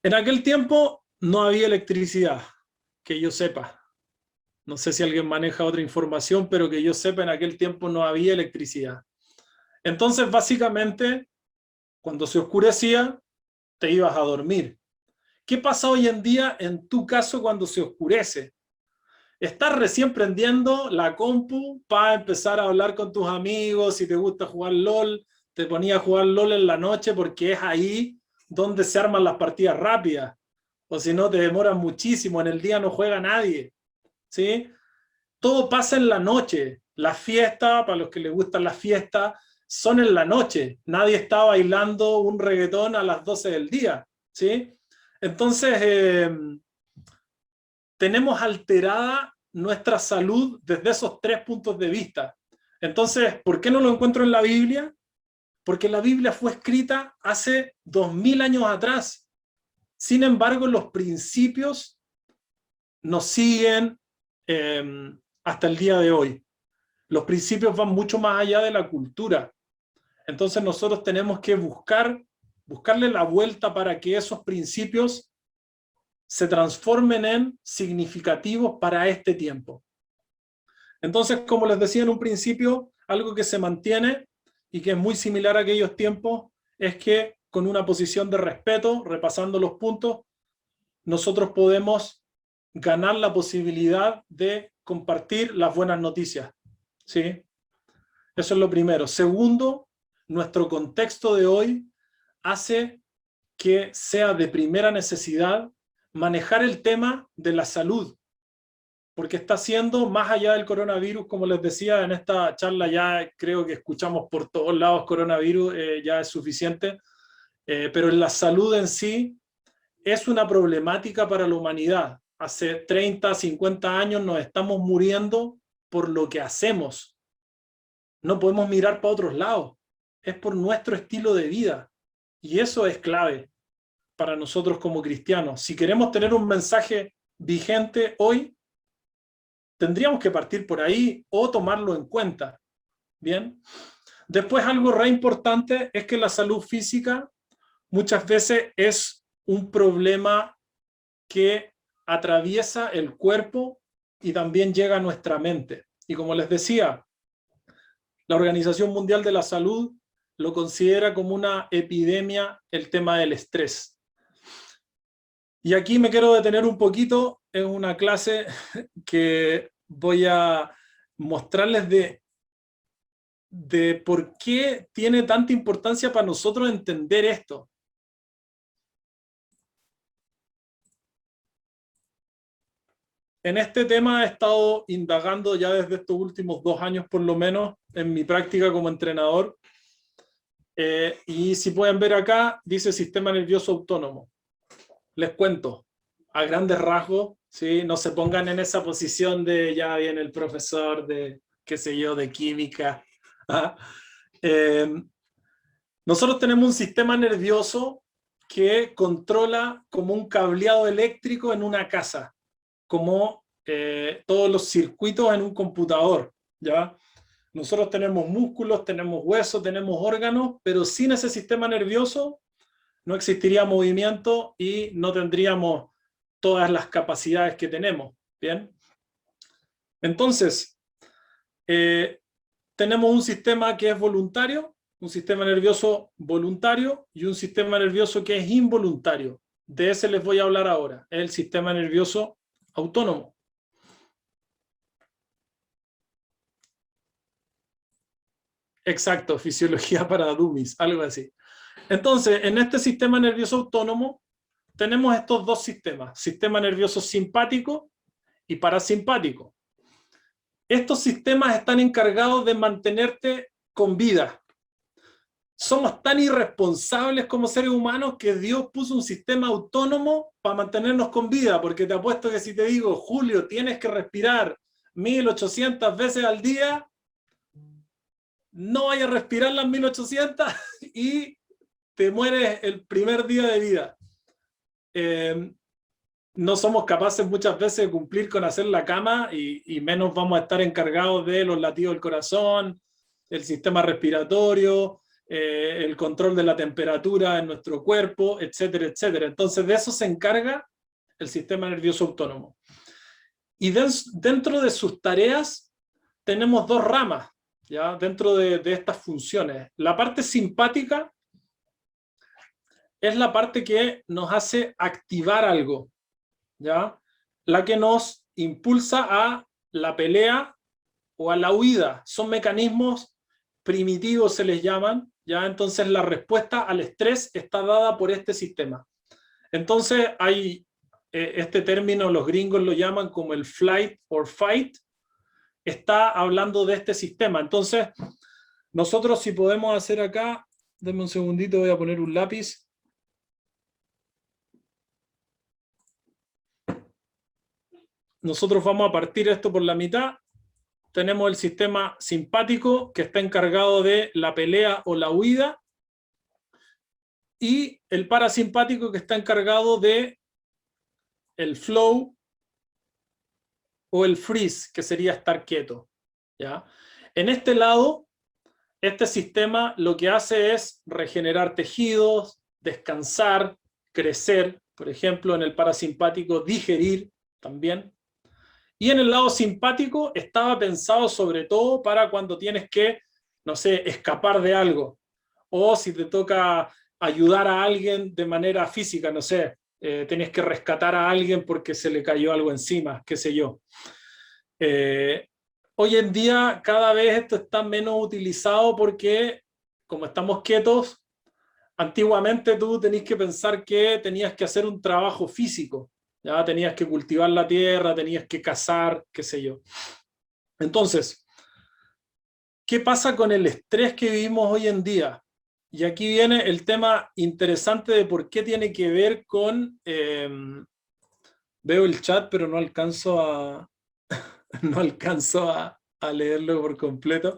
Speaker 1: En aquel tiempo no había electricidad, que yo sepa. No sé si alguien maneja otra información, pero que yo sepa, en aquel tiempo no había electricidad. Entonces, básicamente, cuando se oscurecía, te ibas a dormir. ¿Qué pasa hoy en día en tu caso cuando se oscurece? Estás recién prendiendo la compu para empezar a hablar con tus amigos, si te gusta jugar LOL, te ponías a jugar LOL en la noche porque es ahí donde se arman las partidas rápidas, o si no te demoran muchísimo, en el día no juega nadie, ¿sí? Todo pasa en la noche, las fiestas, para los que les gustan las fiestas, son en la noche, nadie está bailando un reggaetón a las 12 del día, ¿sí? Entonces, tenemos alterada nuestra salud desde esos tres puntos de vista. Entonces, ¿por qué no lo encuentro en la Biblia? Porque la Biblia fue escrita hace 2000 años atrás. Sin embargo, los principios nos siguen hasta el día de hoy. Los principios van mucho más allá de la cultura. Entonces nosotros tenemos que buscarle la vuelta para que esos principios se transformen en significativos para este tiempo. Entonces, como les decía en un principio, algo que se mantiene y que es muy similar a aquellos tiempos es que con una posición de respeto, repasando los puntos, nosotros podemos ganar la posibilidad de compartir las buenas noticias, ¿sí? Eso es lo primero. Segundo, nuestro contexto de hoy hace que sea de primera necesidad manejar el tema de la salud, porque está siendo, más allá del coronavirus, como les decía en esta charla, ya creo que escuchamos por todos lados coronavirus, ya es suficiente, pero en la salud en sí es una problemática para la humanidad. Hace 30, 50 años nos estamos muriendo por lo que hacemos. No podemos mirar para otros lados. Es por nuestro estilo de vida. Y eso es clave para nosotros como cristianos. Si queremos tener un mensaje vigente hoy, tendríamos que partir por ahí o tomarlo en cuenta. Bien. Después, algo re importante es que la salud física muchas veces es un problema que atraviesa el cuerpo y también llega a nuestra mente. Y como les decía, la Organización Mundial de la Salud lo considera como una epidemia el tema del estrés. Y aquí me quiero detener un poquito en una clase que voy a mostrarles de por qué tiene tanta importancia para nosotros entender esto. En este tema he estado indagando ya desde estos últimos 2 años por lo menos en mi práctica como entrenador. Y si pueden ver acá, dice sistema nervioso autónomo. Les cuento, a grandes rasgos, ¿sí? No se pongan en esa posición de ya viene el profesor de, qué sé yo, de química. ¿Ah? Nosotros tenemos un sistema nervioso que controla como un cableado eléctrico en una casa, como todos los circuitos en un computador, ¿ya? Nosotros tenemos músculos, tenemos huesos, tenemos órganos, pero sin ese sistema nervioso no existiría movimiento y no tendríamos todas las capacidades que tenemos, ¿bien? Entonces, tenemos un sistema que es voluntario, un sistema nervioso voluntario y un sistema nervioso que es involuntario. De ese les voy a hablar ahora, es el sistema nervioso autónomo. Exacto, fisiología para dummies, algo así. Entonces, en este sistema nervioso autónomo tenemos estos dos sistemas, sistema nervioso simpático y parasimpático. estos sistemas están encargados de mantenerte con vida. Somos tan irresponsables como seres humanos que Dios puso un sistema autónomo para mantenernos con vida, porque te apuesto que si te digo, Julio, tienes que respirar 1800 veces al día, no vayas a respirar las 1800 y te mueres el primer día de vida. No somos capaces muchas veces de cumplir con hacer la cama y menos vamos a estar encargados de los latidos del corazón, el sistema respiratorio, el control de la temperatura en nuestro cuerpo, etcétera, etcétera. Entonces de eso se encarga el sistema nervioso autónomo. Y dentro de sus tareas tenemos dos ramas, ¿ya? Dentro de estas funciones. La parte simpática es la parte que nos hace activar algo, ¿ya? La que nos impulsa a la pelea o a la huida. Son mecanismos primitivos, se les llaman, ¿ya? Entonces la respuesta al estrés está dada por este sistema. Entonces hay este término, los gringos lo llaman como el flight or fight, está hablando de este sistema. Entonces nosotros si podemos hacer acá, denme un segundito, voy a poner un lápiz. Nosotros vamos a partir esto por la mitad. Tenemos el sistema simpático que está encargado de la pelea o la huida y el parasimpático que está encargado de el flow o el freeze, que sería estar quieto, ¿ya? En este lado, este sistema lo que hace es regenerar tejidos, descansar, crecer, por ejemplo, en el parasimpático digerir también. Y en el lado simpático estaba pensado sobre todo para cuando tienes que, no sé, escapar de algo. O si te toca ayudar a alguien de manera física, no sé, tenés que rescatar a alguien porque se le cayó algo encima, qué sé yo. Hoy en día cada vez esto está menos utilizado porque como estamos quietos, antiguamente tú tenías que pensar que tenías que hacer un trabajo físico. Ya tenías que cultivar la tierra, tenías que cazar, qué sé yo. Entonces, ¿qué pasa con el estrés que vivimos hoy en día? Y aquí viene el tema interesante de por qué tiene que ver con... veo el chat, pero no alcanzo a, no alcanzo a leerlo por completo.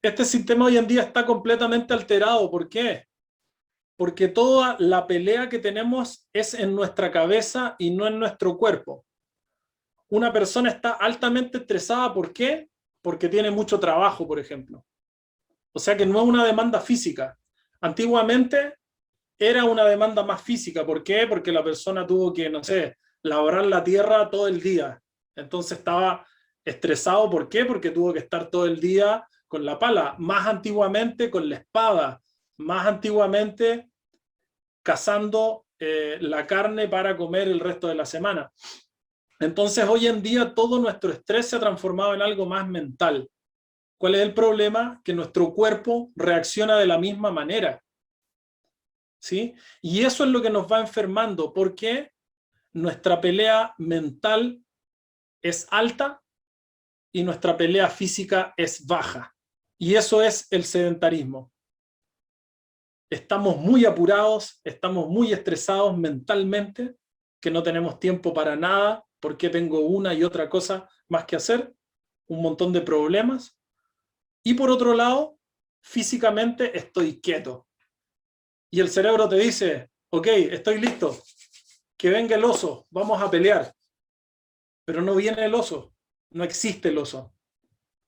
Speaker 1: Este sistema hoy en día está completamente alterado. ¿Por qué? Porque toda la pelea que tenemos es en nuestra cabeza y no en nuestro cuerpo. Una persona está altamente estresada, ¿por qué? Porque tiene mucho trabajo, por ejemplo. O sea que no es una demanda física. Antiguamente era una demanda más física. ¿Por qué? Porque la persona tuvo que, no sé, labrar la tierra todo el día. Entonces estaba estresado, ¿por qué? Porque tuvo que estar todo el día con la pala. Más antiguamente con la espada. Más antiguamente cazando la carne para comer el resto de la semana. Entonces hoy en día todo nuestro estrés se ha transformado en algo más mental. ¿Cuál es el problema? Que nuestro cuerpo reacciona de la misma manera, ¿sí? Y eso es lo que nos va enfermando, porque nuestra pelea mental es alta y nuestra pelea física es baja. Y eso es el sedentarismo. Estamos muy apurados, estamos muy estresados mentalmente, que no tenemos tiempo para nada, porque tengo una y otra cosa más que hacer, un montón de problemas. Y por otro lado, físicamente estoy quieto. Y el cerebro te dice, ok, estoy listo, que venga el oso, vamos a pelear. Pero no viene el oso, no existe el oso,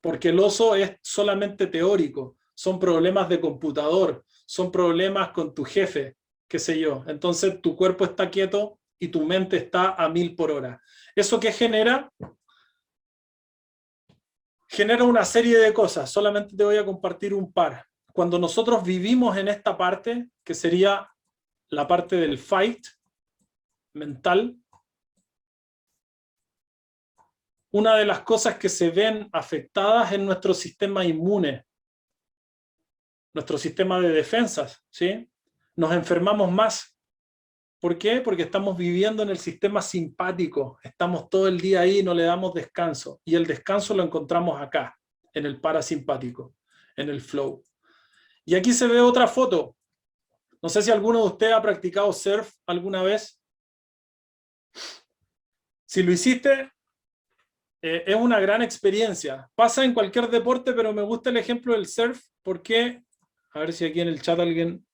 Speaker 1: porque el oso es solamente teórico, son problemas de computador, son problemas con tu jefe, qué sé yo. Entonces tu cuerpo está quieto y tu mente está a 1000 por hora. ¿Eso qué genera? Genera una serie de cosas, solamente te voy a compartir un par. Cuando nosotros vivimos en esta parte, que sería la parte del fight mental, una de las cosas que se ven afectadas es nuestro sistema inmune, nuestro sistema de defensas, ¿sí? Nos enfermamos más. ¿Por qué? Porque estamos viviendo en el sistema simpático, estamos todo el día ahí y no le damos descanso. Y el descanso lo encontramos acá, en el parasimpático, en el flow. Y aquí se ve otra foto. No sé si alguno de ustedes ha practicado surf alguna vez. Si lo hiciste, es una gran experiencia. Pasa en cualquier deporte, pero me gusta el ejemplo del surf porque, a ver si aquí en el chat alguien...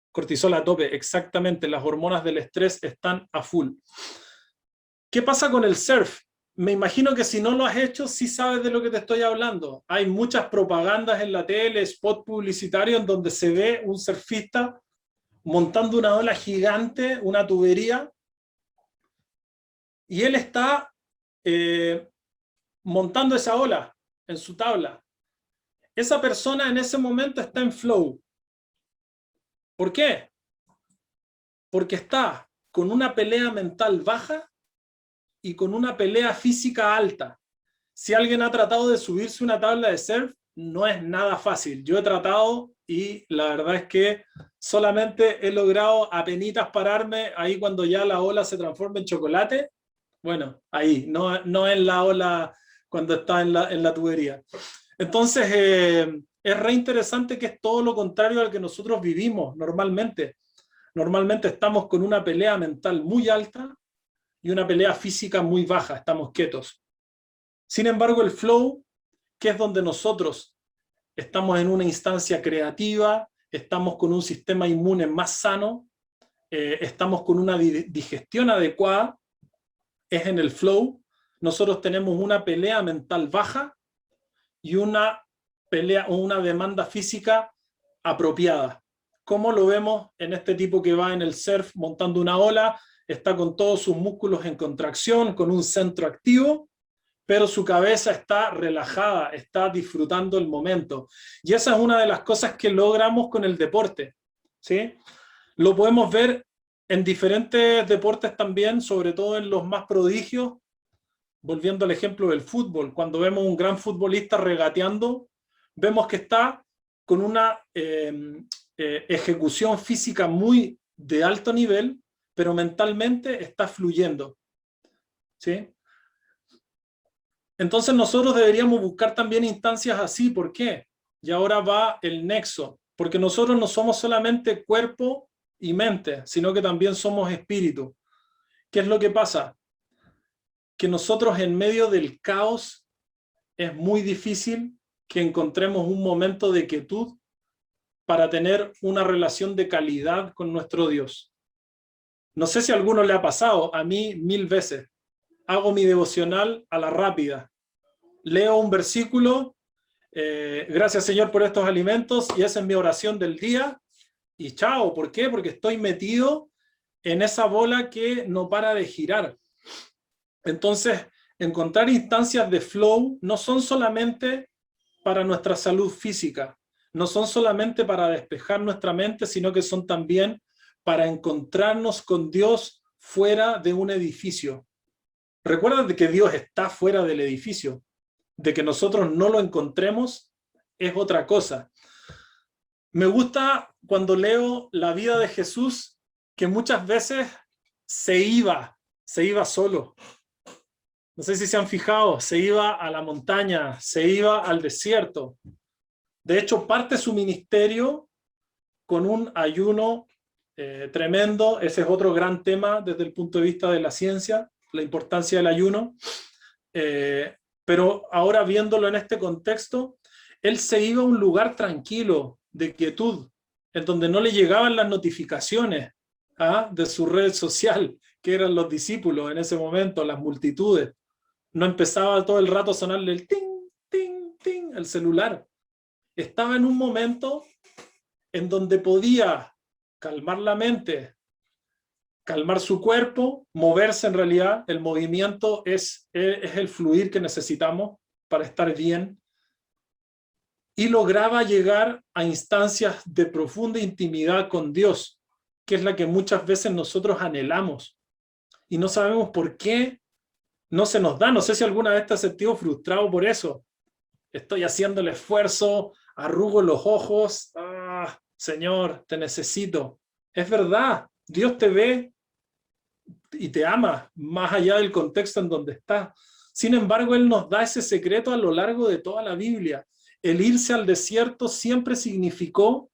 Speaker 1: Cortisol a tope, exactamente, las hormonas del estrés están a full. ¿Qué pasa con el surf? Me imagino que si no lo has hecho, sí sabes de lo que te estoy hablando. Hay muchas propagandas en la tele, spot publicitario, en donde se ve un surfista montando una ola gigante, una tubería, y él está montando esa ola en su tabla. Esa persona en ese momento está en flow. ¿Por qué? Porque está con una pelea mental baja y con una pelea física alta. Si alguien ha tratado de subirse una tabla de surf, no es nada fácil. Yo he tratado y la verdad es que solamente he logrado apenitas pararme ahí cuando ya la ola se transforma en chocolate. Bueno, ahí, no en la ola cuando está en la tubería. Entonces, es re interesante que es todo lo contrario al que nosotros vivimos normalmente. Normalmente estamos con una pelea mental muy alta y una pelea física muy baja, estamos quietos. Sin embargo, el flow, que es donde nosotros estamos en una instancia creativa, estamos con un sistema inmune más sano, estamos con una digestión adecuada, es en el flow. Nosotros tenemos una pelea mental baja y una pelea o una demanda física apropiada. ¿Cómo lo vemos en este tipo que va en el surf montando una ola? Está con todos sus músculos en contracción, con un centro activo, pero su cabeza está relajada, está disfrutando el momento. Y esa es una de las cosas que logramos con el deporte, ¿sí? Lo podemos ver en diferentes deportes también, sobre todo en los más prodigios. Volviendo al ejemplo del fútbol, cuando vemos un gran futbolista regateando, vemos que está con una ejecución física muy de alto nivel, pero mentalmente está fluyendo, ¿sí? Entonces nosotros deberíamos buscar también instancias así. ¿Por qué? Y ahora va el nexo, porque nosotros no somos solamente cuerpo y mente, sino que también somos espíritu. ¿Qué es lo que pasa? Que nosotros en medio del caos es muy difícil que encontremos un momento de quietud para tener una relación de calidad con nuestro Dios. No sé si a alguno le ha pasado, a mí 1000 veces. Hago mi devocional a la rápida. Leo un versículo, gracias Señor por estos alimentos, y esa es mi oración del día, y chao. ¿Por qué? Porque estoy metido en esa bola que no para de girar. Entonces, encontrar instancias de flow no son solamente para nuestra salud física, no son solamente para despejar nuestra mente, sino que son también para encontrarnos con Dios fuera de un edificio. Recuerda de que Dios está fuera del edificio, de que nosotros no lo encontremos es otra cosa. Me gusta cuando leo la vida de Jesús, que muchas veces se iba solo. No sé si se han fijado, se iba a la montaña, se iba al desierto. De hecho, parte su ministerio con un ayuno tremendo. Ese es otro gran tema desde el punto de vista de la ciencia, la importancia del ayuno. Pero ahora viéndolo en este contexto, él se iba a un lugar tranquilo, de quietud, en donde no le llegaban las notificaciones de su red social, que eran los discípulos en ese momento, las multitudes. No empezaba todo el rato a sonarle el ting, ting, ting, el celular. Estaba en un momento en donde podía calmar la mente, calmar su cuerpo, moverse en realidad. El movimiento es el fluir que necesitamos para estar bien. Y lograba llegar a instancias de profunda intimidad con Dios, que es la que muchas veces nosotros anhelamos. Y no sabemos por qué no se nos da. No sé si alguna vez te has sentido frustrado por eso. Estoy haciendo el esfuerzo, arrugo los ojos. Señor, te necesito. Es verdad, Dios te ve y te ama más allá del contexto en donde estás. Sin embargo, Él nos da ese secreto a lo largo de toda la Biblia. El irse al desierto siempre significó,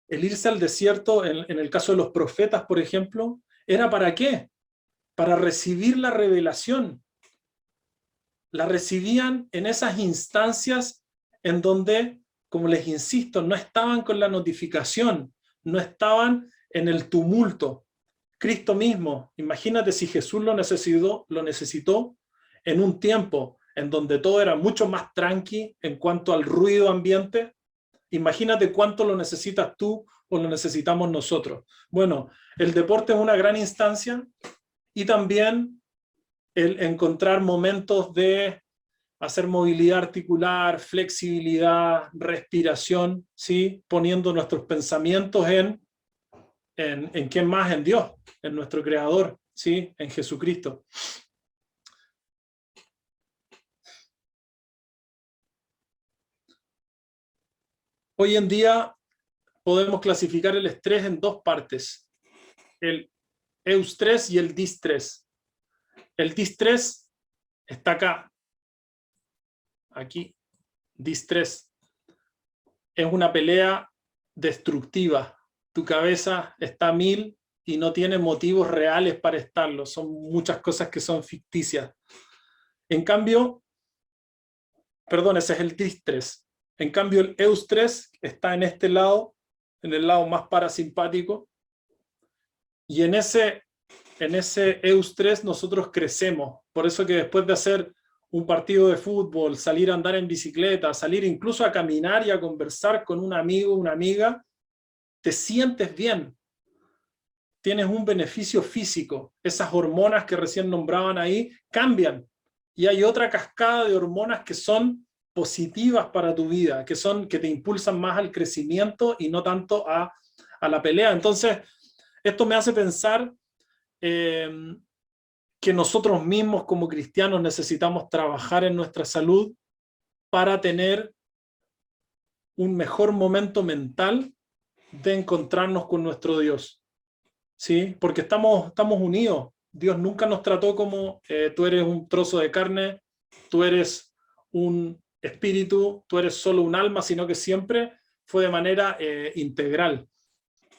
Speaker 1: el irse al desierto, en el caso de los profetas, por ejemplo, ¿era para qué? Para recibir la revelación. La recibían en esas instancias en donde, como les insisto, no estaban con la notificación, no estaban en el tumulto. Cristo mismo, imagínate si Jesús lo necesitó en un tiempo en donde todo era mucho más tranqui en cuanto al ruido ambiente. Imagínate cuánto lo necesitas tú o lo necesitamos nosotros. Bueno, el deporte es una gran instancia y también el encontrar momentos de hacer movilidad articular, flexibilidad, respiración, ¿sí? Poniendo nuestros pensamientos en quién más, en Dios, en nuestro Creador, ¿sí? En Jesucristo. Hoy en día podemos clasificar el estrés en dos partes, el eustrés y el distrés. El distrés está acá, aquí, distrés. Es una pelea destructiva. Tu cabeza está a mil y no tiene motivos reales para estarlo. Son muchas cosas que son ficticias. En cambio, perdón, ese es el distrés. En cambio, el eustrés está en este lado, en el lado más parasimpático. Y en ese eustrés nosotros crecemos. Por eso que después de hacer un partido de fútbol, salir a andar en bicicleta, salir incluso a caminar y a conversar con un amigo, una amiga, te sientes bien. Tienes un beneficio físico. Esas hormonas que recién nombraban ahí cambian. Y hay otra cascada de hormonas que son positivas para tu vida, que te impulsan más al crecimiento y no tanto a la pelea. Entonces, esto me hace pensar que nosotros mismos como cristianos necesitamos trabajar en nuestra salud para tener un mejor momento mental de encontrarnos con nuestro Dios, ¿sí? Porque estamos unidos. Dios nunca nos trató como tú eres un trozo de carne, tú eres un espíritu, tú eres solo un alma, sino que siempre fue de manera integral.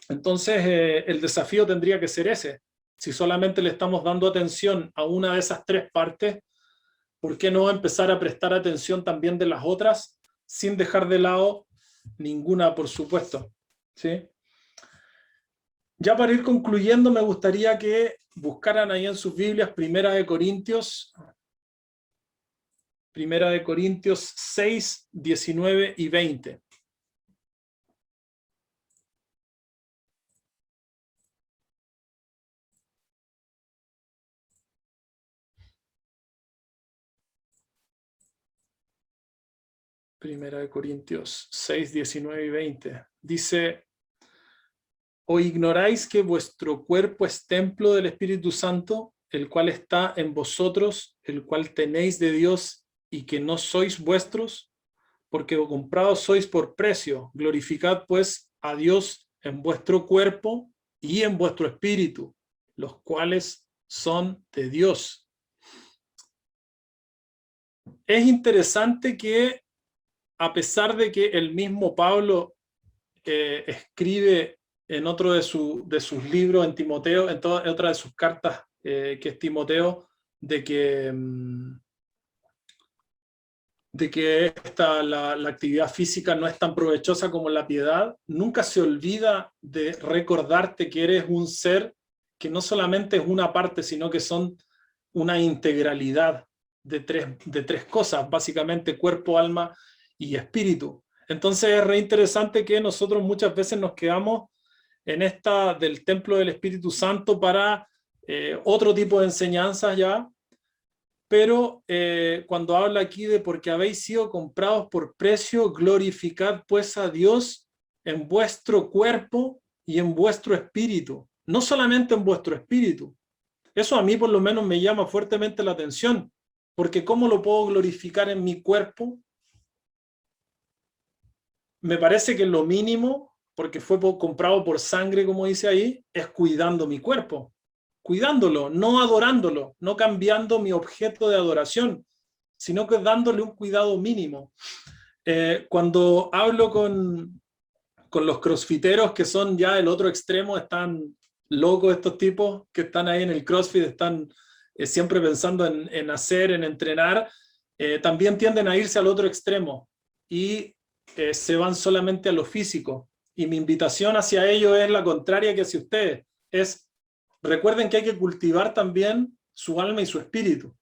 Speaker 1: Entonces, el desafío tendría que ser ese. Si solamente le estamos dando atención a una de esas tres partes, ¿por qué no empezar a prestar atención también de las otras, sin dejar de lado ninguna, por supuesto? ¿Sí? Ya para ir concluyendo, me gustaría que buscaran ahí en sus Biblias Primera de Corintios 6, 19 y 20. Primera de Corintios 6, 19 y 20. Dice: ¿o ignoráis que vuestro cuerpo es templo del Espíritu Santo, el cual está en vosotros, el cual tenéis de Dios, y que no sois vuestros? Porque comprados sois por precio. Glorificad pues a Dios en vuestro cuerpo y en vuestro espíritu, los cuales son de Dios. Es interesante que, a pesar de que el mismo Pablo escribe en otro de sus libros, en Timoteo, en otra de sus cartas, que es Timoteo, de que la actividad física no es tan provechosa como la piedad, nunca se olvida de recordarte que eres un ser que no solamente es una parte, sino que son una integralidad de tres cosas, básicamente cuerpo, alma y espíritu. Entonces es re interesante que nosotros muchas veces nos quedamos en esta del templo del Espíritu Santo para otro tipo de enseñanzas ya, pero cuando habla aquí de porque habéis sido comprados por precio, glorificad pues a Dios en vuestro cuerpo y en vuestro espíritu, no solamente en vuestro espíritu. Eso a mí por lo menos me llama fuertemente la atención, porque ¿cómo lo puedo glorificar en mi cuerpo? Me parece que lo mínimo porque fue comprado por sangre, como dice ahí, es cuidando mi cuerpo, cuidándolo, no adorándolo, no cambiando mi objeto de adoración, sino que dándole un cuidado mínimo. Cuando hablo con los crossfiteros que son ya el otro extremo, están locos estos tipos que están ahí en el CrossFit, están siempre pensando en hacer, en entrenar, también tienden a irse al otro extremo y se van solamente a lo físico. Y mi invitación hacia ellos es la contraria que hacia ustedes. Es, recuerden que hay que cultivar también su alma y su espíritu,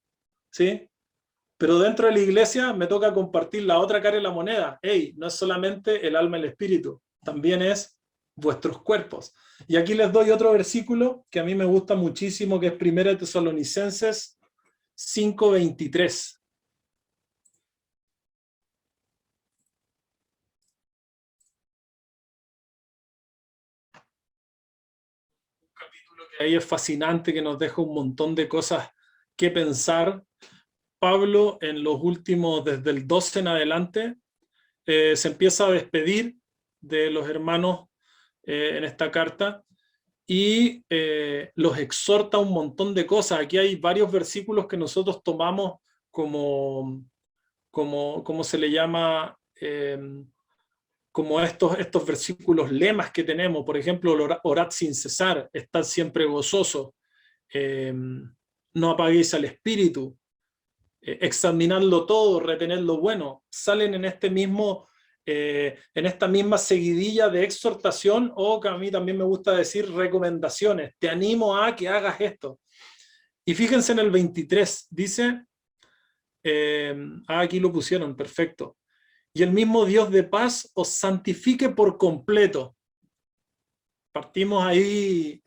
Speaker 1: ¿sí? Pero dentro de la iglesia me toca compartir la otra cara de la moneda. Hey, no es solamente el alma y el espíritu, también es vuestros cuerpos. Y aquí les doy otro versículo que a mí me gusta muchísimo, que es 1 Tesalonicenses 5:23. Un capítulo que ahí es fascinante, que nos deja un montón de cosas que pensar. Pablo, en los últimos, desde el 12 en adelante, se empieza a despedir de los hermanos en esta carta y los exhorta a un montón de cosas. Aquí hay varios versículos que nosotros tomamos como se le llama, como estos versículos lemas que tenemos. Por ejemplo, orad sin cesar, estad siempre gozoso, no apaguéis al espíritu, examinadlo todo, retened lo bueno. Salen en en esta misma seguidilla de exhortación, o que a mí también me gusta decir recomendaciones. Te animo a que hagas esto. Y fíjense en el 23, dice, aquí lo pusieron, perfecto. Y el mismo Dios de paz os santifique por completo. Partimos ahí,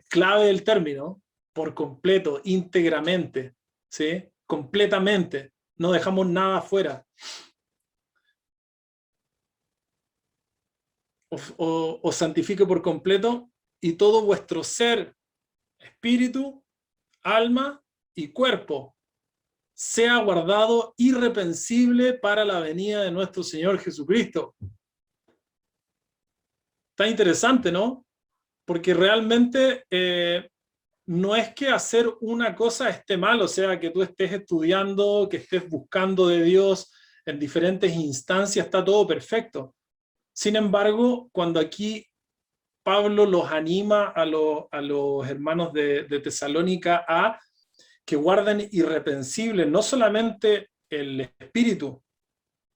Speaker 1: clave del término, por completo, íntegramente, ¿sí? Completamente, no dejamos nada afuera. Os santifique por completo, y todo vuestro ser, espíritu, alma y cuerpo sea guardado irreprensible para la venida de nuestro Señor Jesucristo. Está interesante, ¿no? Porque realmente no es que hacer una cosa esté mal, o sea, que tú estés estudiando, que estés buscando de Dios en diferentes instancias, está todo perfecto. Sin embargo, cuando aquí Pablo los anima a los hermanos de Tesalónica a que guarden irreprensible no solamente el espíritu,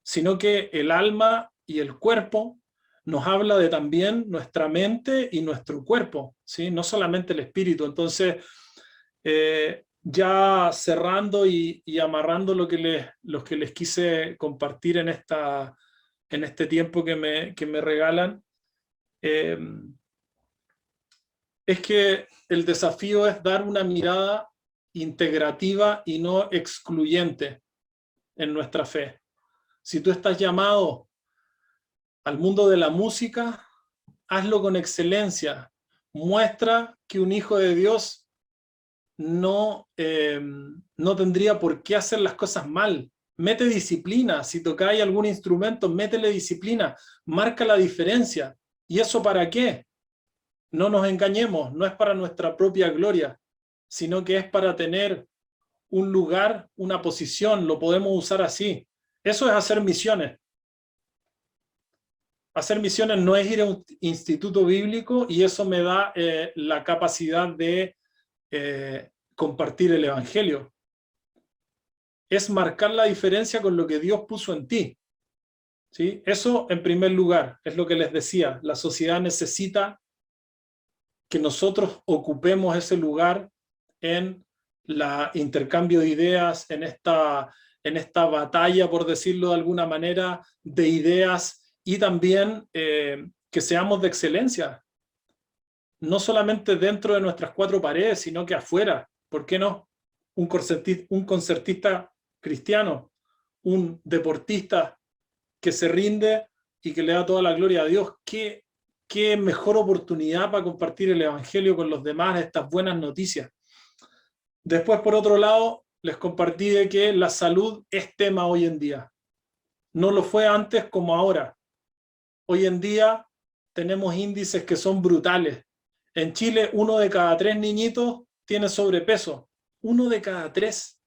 Speaker 1: sino que el alma y el cuerpo, nos habla de también nuestra mente y nuestro cuerpo, ¿sí? No solamente el espíritu. Entonces, ya cerrando y amarrando lo que les quise compartir en este tiempo que me regalan, es que el desafío es dar una mirada integrativa y no excluyente en nuestra fe. Si tú estás llamado al mundo de la música, hazlo con excelencia. Muestra que un hijo de Dios no tendría por qué hacer las cosas mal. Mete disciplina. Si tocáis algún instrumento, métele disciplina. Marca la diferencia. ¿Y eso para qué? No nos engañemos, no es para nuestra propia gloria, sino que es para tener un lugar, una posición, lo podemos usar así. Eso es hacer misiones. Hacer misiones no es ir a un instituto bíblico y eso me da la capacidad de compartir el evangelio. Es marcar la diferencia con lo que Dios puso en ti, ¿sí? Eso en primer lugar, es lo que les decía. La sociedad necesita que nosotros ocupemos ese lugar en la intercambio de ideas, en esta batalla, por decirlo de alguna manera, de ideas, y también que seamos de excelencia, no solamente dentro de nuestras cuatro paredes, sino que afuera. ¿Por qué no? Un concertista cristiano, un deportista que se rinde y que le da toda la gloria a Dios. Qué mejor oportunidad para compartir el evangelio con los demás, estas buenas noticias. Después, por otro lado, les compartí de que la salud es tema hoy en día. No lo fue antes como ahora. Hoy en día tenemos índices que son brutales. En Chile, 1 de cada 3 niñitos tiene sobrepeso. 1 de cada 3.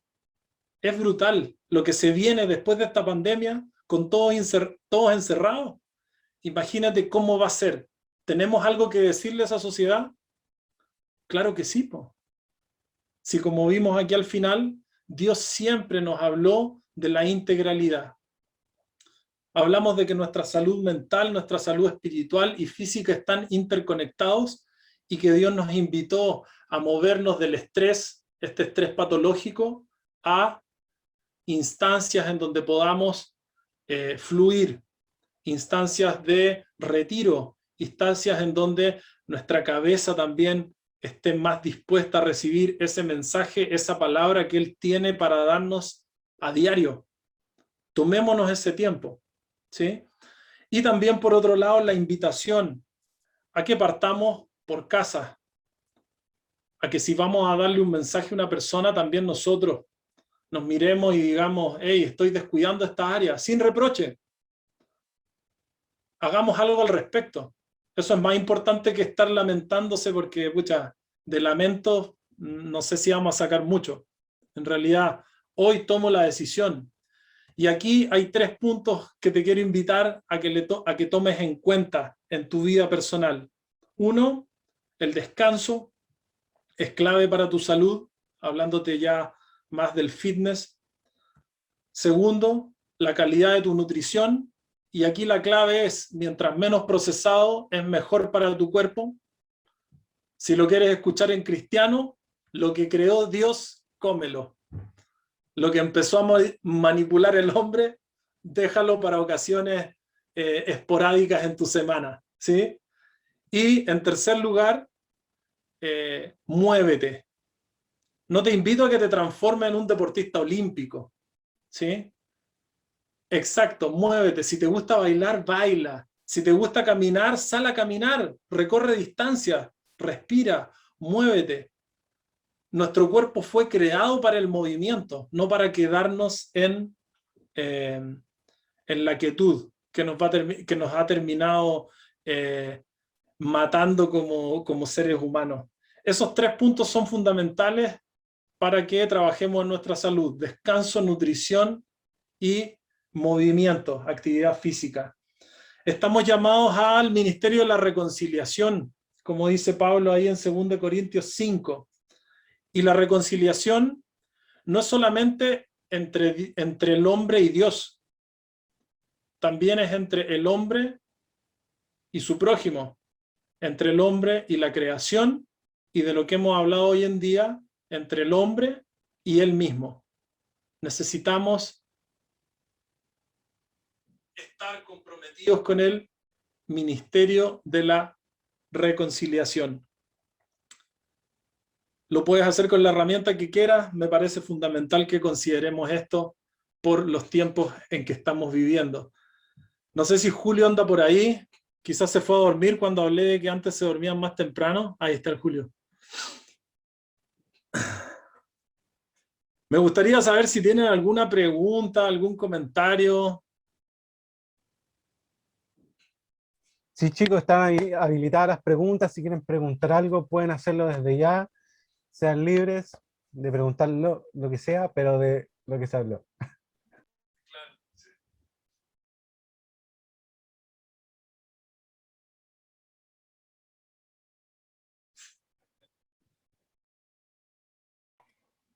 Speaker 1: Es brutal lo que se viene después de esta pandemia, con todos encerrados. Imagínate cómo va a ser. ¿Tenemos algo que decirle a esa sociedad? Claro que sí, po. Si como vimos aquí al final, Dios siempre nos habló de la integralidad. Hablamos de que nuestra salud mental, nuestra salud espiritual y física están interconectados y que Dios nos invitó a movernos del estrés, este estrés patológico, a instancias en donde podamos fluir, instancias de retiro, instancias en donde nuestra cabeza también esté más dispuesta a recibir ese mensaje, esa palabra que Él tiene para darnos a diario. Tomémonos ese tiempo, ¿sí? Y también, por otro lado, la invitación a que partamos por casa, a que si vamos a darle un mensaje a una persona, también nosotros nos miremos y digamos, hey, estoy descuidando esta área, sin reproche. Hagamos algo al respecto. Eso es más importante que estar lamentándose porque, pucha, de lamentos no sé si vamos a sacar mucho. En realidad, hoy tomo la decisión. Y aquí hay 3 puntos que te quiero invitar a que tomes en cuenta en tu vida personal. 1, el descanso es clave para tu salud, hablándote ya más del fitness. 2, la calidad de tu nutrición. Y aquí la clave es, mientras menos procesado, es mejor para tu cuerpo. Si lo quieres escuchar en cristiano, lo que creó Dios, cómelo. Lo que empezó a manipular el hombre, déjalo para ocasiones esporádicas en tu semana, ¿sí? Y en tercer lugar, muévete. No te invito a que te transformes en un deportista olímpico, ¿sí? Exacto, muévete. Si te gusta bailar, baila. Si te gusta caminar, sal a caminar. Recorre distancias, respira, muévete. Nuestro cuerpo fue creado para el movimiento, no para quedarnos en la quietud, que nos ha terminado matando como seres humanos. Esos 3 puntos son fundamentales para que trabajemos en nuestra salud: descanso, nutrición y movimiento, actividad física. Estamos llamados al ministerio de la reconciliación, como dice Pablo ahí en 2 Corintios 5. Y la reconciliación no es solamente entre el hombre y Dios, también es entre el hombre y su prójimo, entre el hombre y la creación, y de lo que hemos hablado hoy en día, entre el hombre y él mismo. Necesitamos estar comprometidos con el ministerio de la reconciliación. Lo puedes hacer con la herramienta que quieras. Me parece fundamental que consideremos esto por los tiempos en que estamos viviendo. No sé si Julio anda por ahí. Quizás se fue a dormir cuando hablé de que antes se dormían más temprano. Ahí está el Julio. Me gustaría saber si tienen alguna pregunta, algún comentario.
Speaker 2: Sí, chicos, están ahí habilitadas las preguntas. Si quieren preguntar algo, pueden hacerlo desde ya. Sean libres de preguntar lo que sea, pero de lo que se habló.
Speaker 1: Claro, sí.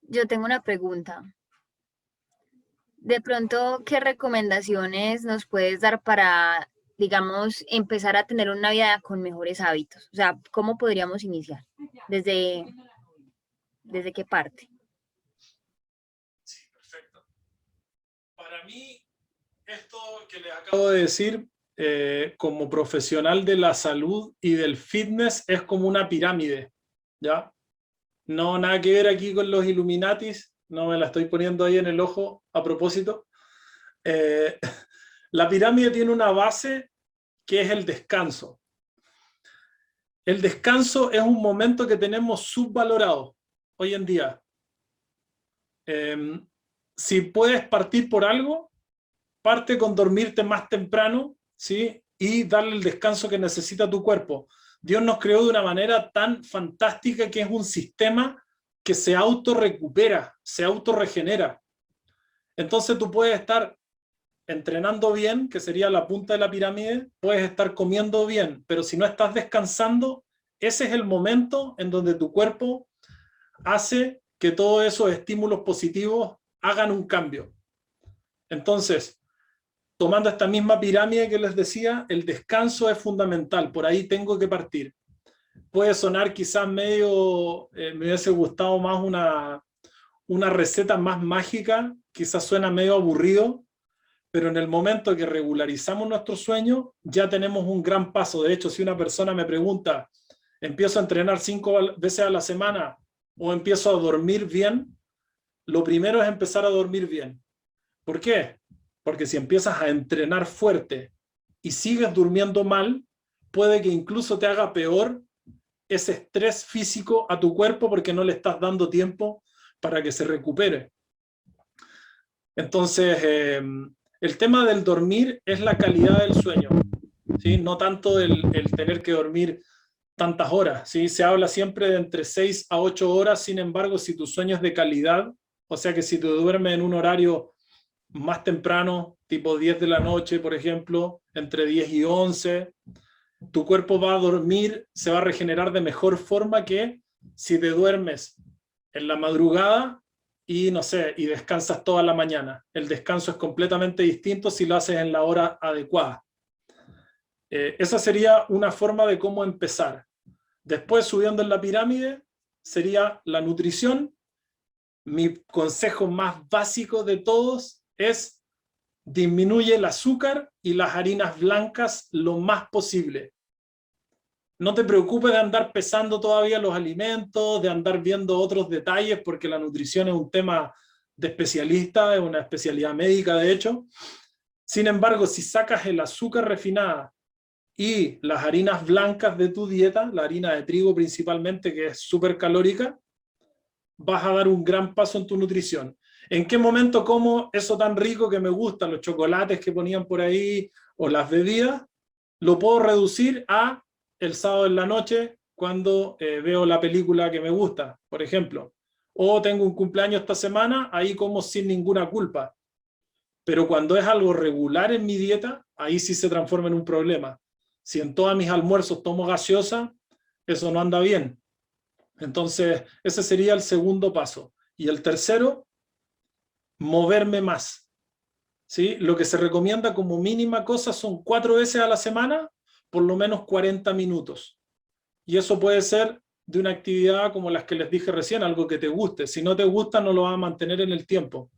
Speaker 3: Yo tengo una pregunta. De pronto, ¿qué recomendaciones nos puedes dar para, digamos, empezar a tener una vida con mejores hábitos? O sea, ¿cómo podríamos iniciar? ¿Desde qué parte?
Speaker 1: Sí, perfecto. Para mí, esto que les acabo de decir, como profesional de la salud y del fitness, es como una pirámide, ¿ya? No, nada que ver aquí con los Illuminatis, no me la estoy poniendo ahí en el ojo a propósito. La pirámide tiene una base que es el descanso. El descanso es un momento que tenemos subvalorado hoy en día. Si puedes partir por algo, parte con dormirte más temprano, ¿sí? y darle el descanso que necesita tu cuerpo. Dios nos creó de una manera tan fantástica que es un sistema que se autorrecupera, se autorregenera. Entonces tú puedes estar entrenando bien, que sería la punta de la pirámide, puedes estar comiendo bien, pero si no estás descansando, ese es el momento en donde tu cuerpo hace que todos esos estímulos positivos hagan un cambio. Entonces, tomando esta misma pirámide que les decía, el descanso es fundamental, por ahí tengo que partir. Puede sonar quizás medio, me hubiese gustado más una receta más mágica, quizás suena medio aburrido, pero en el momento que regularizamos nuestro sueño, ya tenemos un gran paso. De hecho, si una persona me pregunta, ¿empiezo a entrenar 5 veces a la semana o empiezo a dormir bien? Lo primero es empezar a dormir bien. ¿Por qué? Porque si empiezas a entrenar fuerte y sigues durmiendo mal, puede que incluso te haga peor ese estrés físico a tu cuerpo porque no le estás dando tiempo para que se recupere. Entonces, el tema del dormir es la calidad del sueño, ¿sí? No tanto el tener que dormir tantas horas, ¿sí? Se habla siempre de entre 6 a 8 horas, sin embargo, si tu sueño es de calidad, o sea que si te duermes en un horario más temprano, tipo 10 de la noche, por ejemplo, entre 10 y 11, tu cuerpo va a dormir, se va a regenerar de mejor forma que si te duermes en la madrugada y no sé, y descansas toda la mañana. El descanso es completamente distinto si lo haces en la hora adecuada. Esa sería una forma de cómo empezar. Después, subiendo en la pirámide, sería la nutrición. Mi consejo más básico de todos es disminuye el azúcar y las harinas blancas lo más posible. No te preocupes de andar pesando todavía los alimentos, de andar viendo otros detalles, porque la nutrición es un tema de especialista, es una especialidad médica de hecho. Sin embargo, si sacas el azúcar refinada y las harinas blancas de tu dieta, la harina de trigo principalmente, que es súper calórica, vas a dar un gran paso en tu nutrición. ¿En qué momento como eso tan rico que me gusta, los chocolates que ponían por ahí o las bebidas? Lo puedo reducir a el sábado en la noche cuando veo la película que me gusta, por ejemplo. O tengo un cumpleaños esta semana, ahí como sin ninguna culpa. Pero cuando es algo regular en mi dieta, ahí sí se transforma en un problema. Si en todos mis almuerzos tomo gaseosa, eso no anda bien. Entonces, ese sería el segundo paso. Y el tercero, moverme más. ¿Sí? Lo que se recomienda como mínima cosa son 4 veces a la semana, por lo menos 40 minutos. Y eso puede ser de una actividad como las que les dije recién, algo que te guste. Si no te gusta, no lo vas a mantener en el tiempo.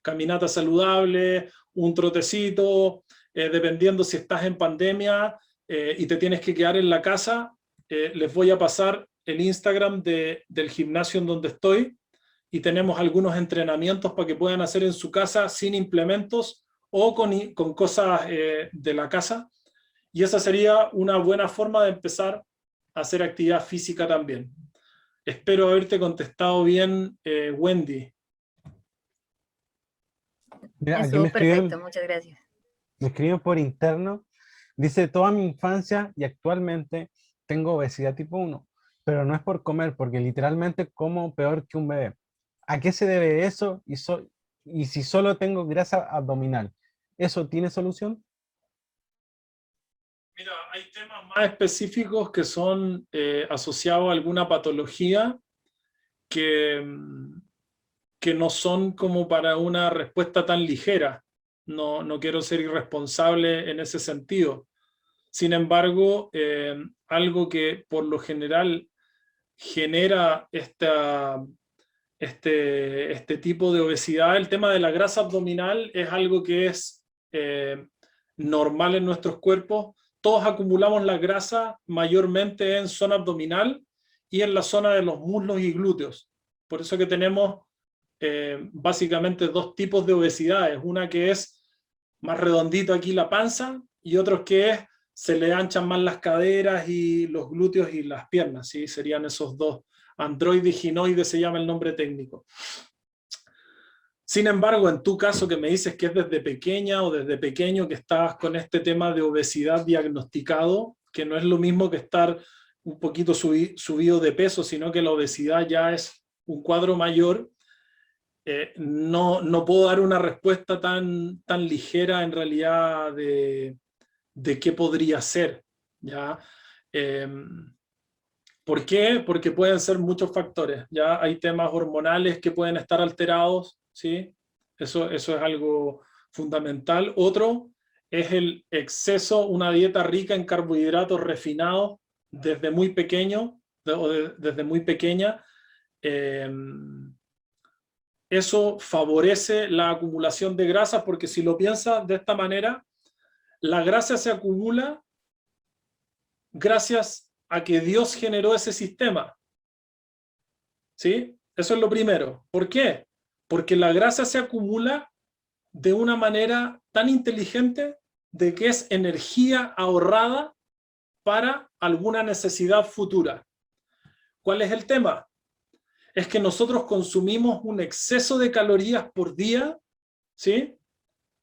Speaker 1: Caminata saludable, un trotecito, dependiendo si estás en pandemia y te tienes que quedar en la casa, les voy a pasar el Instagram del gimnasio en donde estoy y tenemos algunos entrenamientos para que puedan hacer en su casa sin implementos o con cosas de la casa. Y esa sería una buena forma de empezar a hacer actividad física también. Espero haberte contestado bien, Wendy.
Speaker 2: Mira, aquí
Speaker 3: Estuvo perfecto, muchas gracias.
Speaker 2: me escriben por interno. Dice, toda mi infancia y actualmente tengo obesidad tipo 1, pero no es por comer, porque literalmente como peor que un bebé. ¿A qué se debe eso? Y si solo tengo grasa abdominal, ¿eso tiene solución?
Speaker 1: Mira, hay temas más específicos que son asociados a alguna patología que no son como para una respuesta tan ligera. No quiero ser irresponsable en ese sentido. Sin embargo, algo que por lo general genera este tipo de obesidad, el tema de la grasa abdominal es algo que es normal en nuestros cuerpos. Todos acumulamos la grasa mayormente en zona abdominal y en la zona de los muslos y glúteos. Por eso que tenemos básicamente 2 tipos de obesidades. Una que es más redondito aquí la panza y otros que es se le anchan más las caderas y los glúteos y las piernas, ¿sí? Serían esos 2. Androide y ginoide se llama el nombre técnico. Sin embargo, en tu caso que me dices que es desde pequeña o desde pequeño que estabas con este tema de obesidad diagnosticado, que no es lo mismo que estar un poquito subido de peso, sino que la obesidad ya es un cuadro mayor, no puedo dar una respuesta tan ligera en realidad de qué podría ser, ¿ya? ¿Por qué? Porque pueden ser muchos factores, ¿ya? Hay temas hormonales que pueden estar alterados, ¿sí? Eso es algo fundamental. Otro es el exceso, una dieta rica en carbohidratos refinados desde muy pequeño, desde muy pequeña. Eso favorece la acumulación de grasa, porque si lo piensas de esta manera, la grasa se acumula gracias a que Dios generó ese sistema. ¿Sí? Eso es lo primero. ¿Por qué? Porque la grasa se acumula de una manera tan inteligente de que es energía ahorrada para alguna necesidad futura. ¿Cuál es el tema? Es que nosotros consumimos un exceso de calorías por día, ¿sí?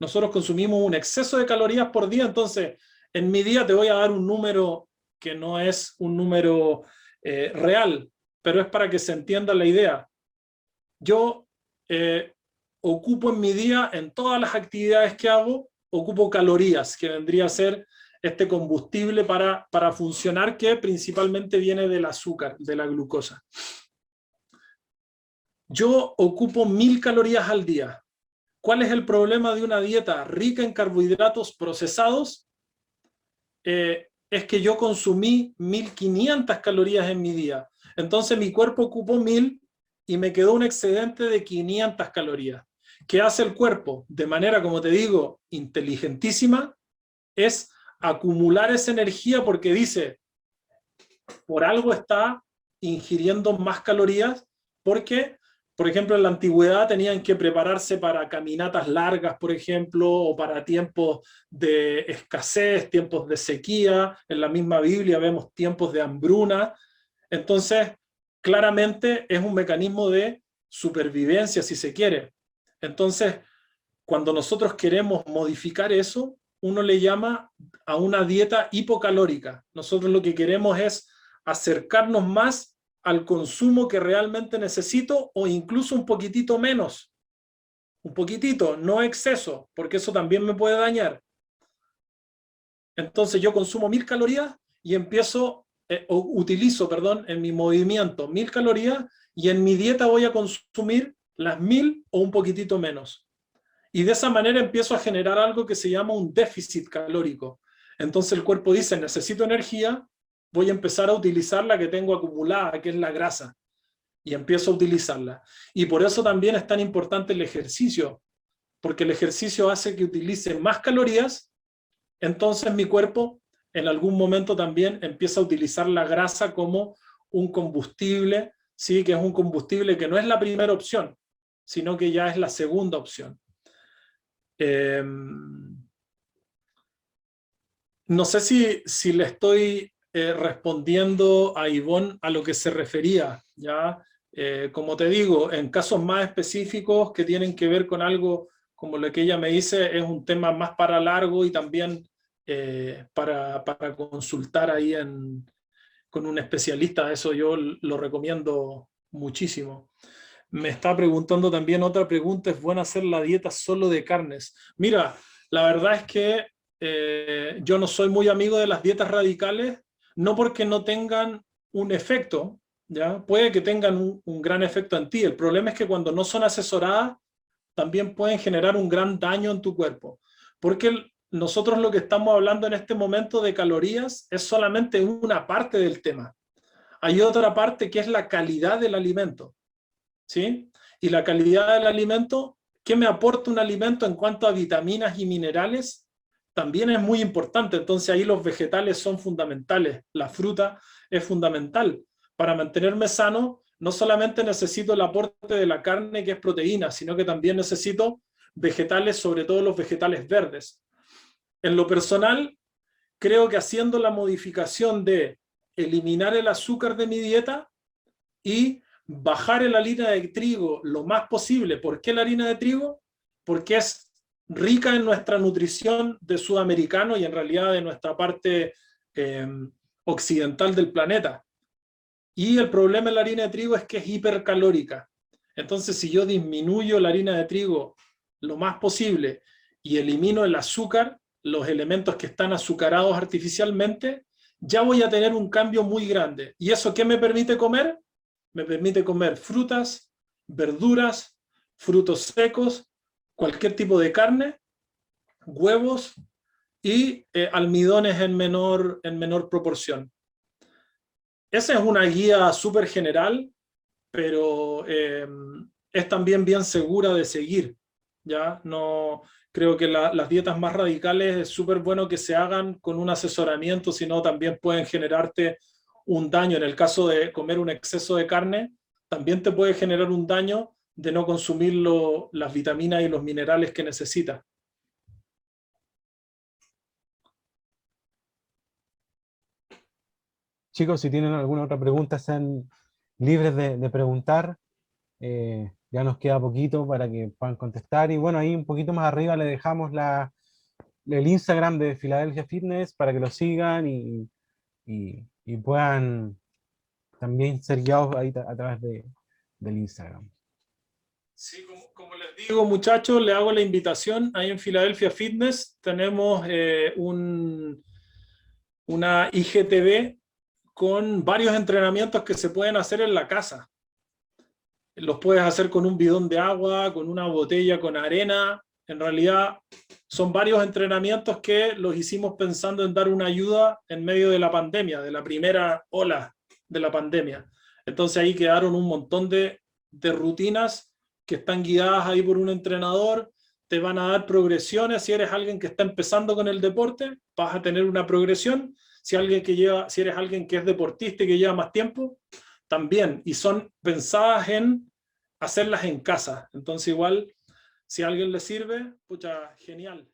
Speaker 1: Nosotros consumimos un exceso de calorías por día, entonces en mi día te voy a dar un número que no es un número real, pero es para que se entienda la idea. Yo ocupo en mi día, en todas las actividades que hago, ocupo calorías, que vendría a ser este combustible para funcionar, que principalmente viene del azúcar, de la glucosa. Yo ocupo 1000 calorías al día. ¿Cuál es el problema de una dieta rica en carbohidratos procesados? Es que yo consumí 1500 calorías en mi día. Entonces mi cuerpo ocupó 1000 y me quedó un excedente de 500 calorías. ¿Qué hace el cuerpo? De manera, como te digo, inteligentísima, es acumular esa energía porque dice, por algo está ingiriendo más calorías, porque, por ejemplo, en la antigüedad tenían que prepararse para caminatas largas, por ejemplo, o para tiempos de escasez, tiempos de sequía. En la misma Biblia vemos tiempos de hambruna. Entonces, claramente es un mecanismo de supervivencia, si se quiere. Entonces, cuando nosotros queremos modificar eso, uno le llama a una dieta hipocalórica. Nosotros lo que queremos es acercarnos más al consumo que realmente necesito, o incluso un poquitito menos. Un poquitito, no exceso, porque eso también me puede dañar. Entonces yo consumo 1000 calorías y utilizo en mi movimiento 1000 calorías, y en mi dieta voy a consumir las 1000 o un poquitito menos. Y de esa manera empiezo a generar algo que se llama un déficit calórico. Entonces el cuerpo dice, necesito energía, voy a empezar a utilizar la que tengo acumulada, que es la grasa, y empiezo a utilizarla. Y por eso también es tan importante el ejercicio, porque el ejercicio hace que utilice más calorías. Entonces mi cuerpo en algún momento también empieza a utilizar la grasa como un combustible, ¿sí? Que es un combustible que no es la primera opción, sino que ya es la segunda opción. No sé si le estoy respondiendo a Ivonne a lo que se refería, ¿ya? Como te digo, en casos más específicos que tienen que ver con algo como lo que ella me dice, es un tema más para largo, y también para consultar ahí con un especialista. Eso yo lo recomiendo muchísimo. Me está preguntando también otra pregunta: ¿es bueno hacer la dieta solo de carnes? Mira, la verdad es que yo no soy muy amigo de las dietas radicales, no porque no tengan un efecto, ¿ya? Puede que tengan un gran efecto en ti. El problema es que cuando no son asesoradas, también pueden generar un gran daño en tu cuerpo. Porque nosotros lo que estamos hablando en este momento de calorías es solamente una parte del tema. Hay otra parte que es la calidad del alimento, ¿sí? Y la calidad del alimento, ¿qué me aporta un alimento en cuanto a vitaminas y minerales? También es muy importante. Entonces ahí los vegetales son fundamentales, la fruta es fundamental. Para mantenerme sano, no solamente necesito el aporte de la carne, que es proteína, sino que también necesito vegetales, sobre todo los vegetales verdes. En lo personal, creo que haciendo la modificación de eliminar el azúcar de mi dieta y bajar en la harina de trigo lo más posible. ¿Por qué la harina de trigo? Porque es rica en nuestra nutrición de sudamericano y en realidad de nuestra parte occidental del planeta. Y el problema en la harina de trigo es que es hipercalórica. Entonces, si yo disminuyo la harina de trigo lo más posible y elimino el azúcar, los elementos que están azucarados artificialmente, ya voy a tener un cambio muy grande. ¿Y eso qué me permite comer? Me permite comer frutas, verduras, frutos secos, cualquier tipo de carne, huevos y almidones en menor proporción. Esa es una guía súper general, pero es también bien segura de seguir. ¿Ya? No, creo que las dietas más radicales es súper bueno que se hagan con un asesoramiento, si no también pueden generarte un daño. En el caso de comer un exceso de carne, también te puede generar un daño de no consumir las vitaminas y los minerales que necesitas.
Speaker 2: Chicos, si tienen alguna otra pregunta, sean libres de preguntar. Ya nos queda poquito para que puedan contestar. Y bueno, ahí un poquito más arriba le dejamos el Instagram de Philadelphia Fitness para que lo sigan y puedan también ser guiados ahí a través del Instagram.
Speaker 1: Sí, como les digo, muchachos, le hago la invitación. Ahí en Philadelphia Fitness tenemos una IGTV con varios entrenamientos que se pueden hacer en la casa. Los puedes hacer con un bidón de agua, con una botella con arena. En realidad son varios entrenamientos que los hicimos pensando en dar una ayuda en medio de la pandemia, de la primera ola de la pandemia. Entonces ahí quedaron un montón de rutinas que están guiadas ahí por un entrenador, te van a dar progresiones. Si eres alguien que está empezando con el deporte, vas a tener una progresión. Si eres alguien que es deportista y que lleva más tiempo, también. Y son pensadas en hacerlas en casa. Entonces igual, si a alguien le sirve, pucha, genial.